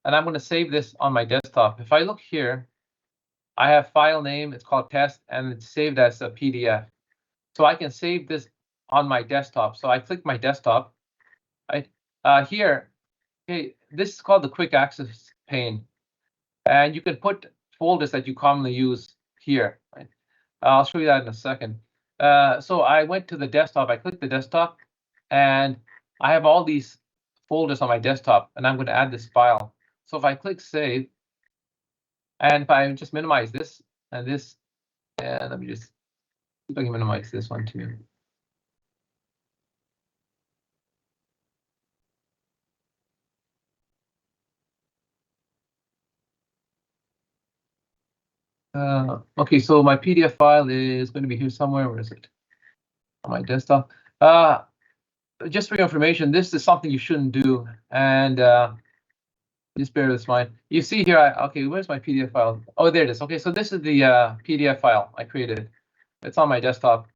and I'm going to save this on my desktop. If I look here, I have file name, it's called test, and it's saved as a PDF. So I can save this on my desktop. So I click my desktop. Here, okay, this is called the quick access pane, and you can put folders that you commonly use here. Right? I'll show you that in a second. So I went to the desktop, I clicked the desktop, and I have all these folders on my desktop, and I'm going to add this file. So if I click save, and if I just minimize this and this, and let me just see if I can minimize this one too. Okay, so my PDF file is going to be here somewhere. Where is it? On my desktop. Just for your information, this is something you shouldn't do, and just bear this in mind. You see here, okay, where's my PDF file? Oh, there it is. Okay, so this is the PDF file I created. It's on my desktop.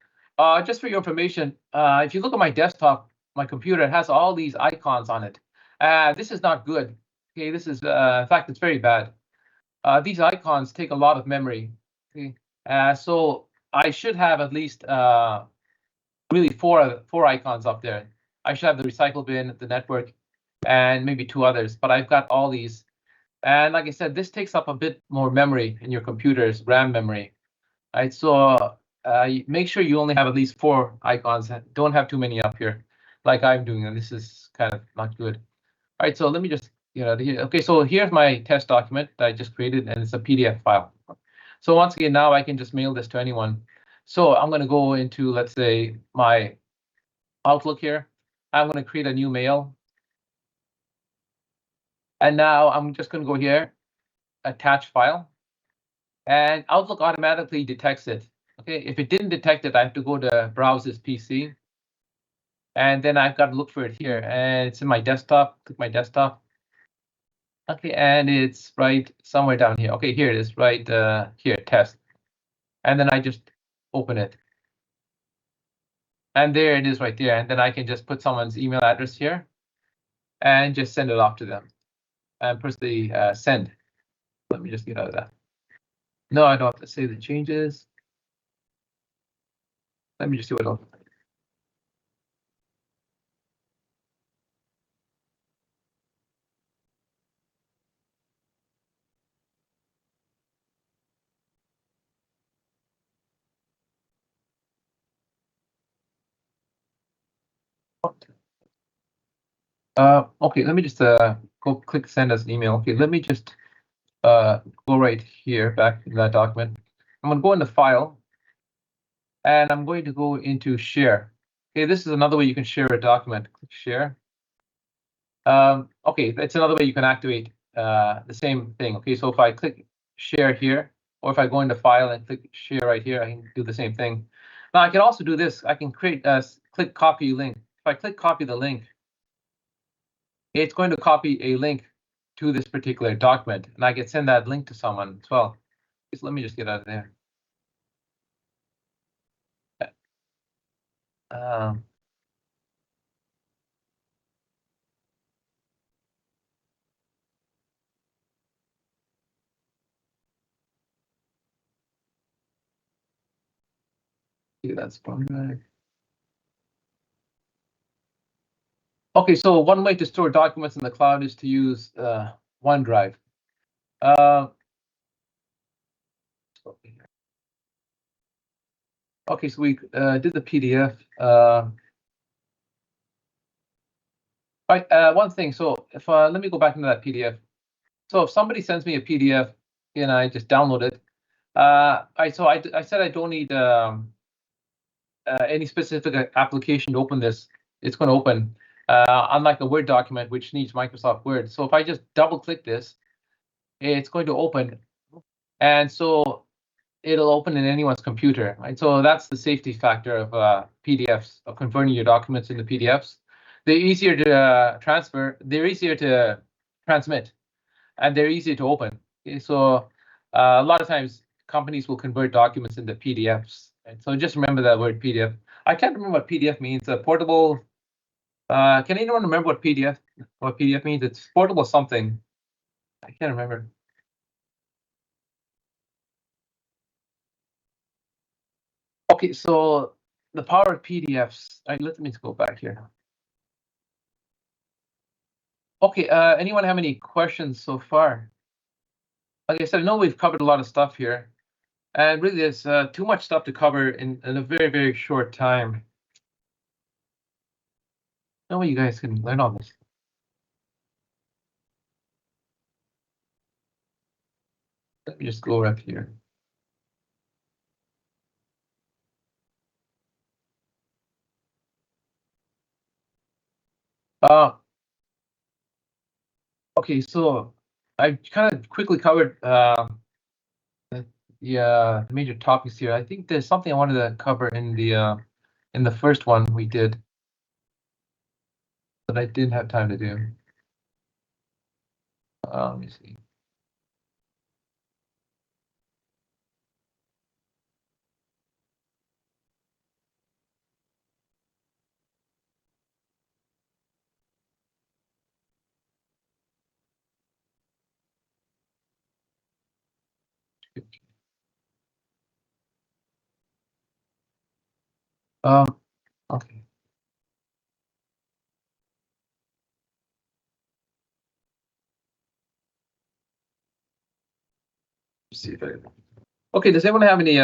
Just for your information, if you look at my desktop, my computer, it has all these icons on it. This is not good. Okay, this is, in fact, it's very bad. These icons take a lot of memory. Okay, so I should have at least really four icons up there. I should have the recycle bin, the network, and maybe two others. But I've got all these, and like I said, this takes up a bit more memory in your computer's RAM memory. Right, so make sure you only have at least 4 icons. Don't have too many up here, like I'm doing, and this is kind of not good. All right, so let me just get out of here. Okay, so here's my test document that I just created, and it's a PDF file. So once again, now I can just mail this to anyone. So I'm going to go into, let's say, my Outlook here. I'm going to create a new mail. And now I'm just going to go here, attach file. And Outlook automatically detects it. Okay, if it didn't detect it, I have to go to browse this PC. And then I've got to look for it here. And it's in my desktop. Click my desktop. Okay, and it's right somewhere down here. Okay, here it is, right here, test. And then I just open it. And there it is right there. And then I can just put someone's email address here and just send it off to them. And press the send. Let me just get out of that. No, I don't have to save the changes. Let me just do it all. Okay, let me just go click send as an email. Okay, let me just go right here back in that document. I'm going to go into file, and I'm going to go into share. Okay, this is another way you can share a document. Click share. Okay, that's another way you can activate the same thing. Okay, so if I click share here, or if I go into file and click share right here, I can do the same thing. Now I can also do this. I can create click copy link. If I click copy the link, it's going to copy a link to this particular document, and I can send that link to someone as well. So let me just get out of there. That's fine. Okay, so one way to store documents in the cloud is to use OneDrive. Okay, so we did the PDF. Right, one thing. So if let me go back into that PDF. So if somebody sends me a PDF and I just download it, I said I don't need any specific application to open this. It's going to open, unlike a Word document, which needs Microsoft Word. So if I just double click this, it's going to open, and so it'll open in anyone's computer, right? So that's the safety factor of PDFs, of converting your documents into PDFs. They're easier to transfer, they're easier to transmit, and they're easier to open. Okay, so a lot of times companies will convert documents into PDFs. Right? So just remember that word PDF. I can't remember what PDF means. Portable. Can anyone remember what PDF means? It's portable something. I can't remember. Okay, so the power of PDFs. Let me go back here. Okay, anyone have any questions so far? Like I said, I know we've covered a lot of stuff here, and really there's too much stuff to cover in a very, very short time. No way you guys can learn all this. Let me just go up here. Okay, so I kind of quickly covered the major topics here. I think there's something I wanted to cover in the first one we did that I didn't have time to do. Let me see. Okay. Let's see if I. Okay, does anyone have any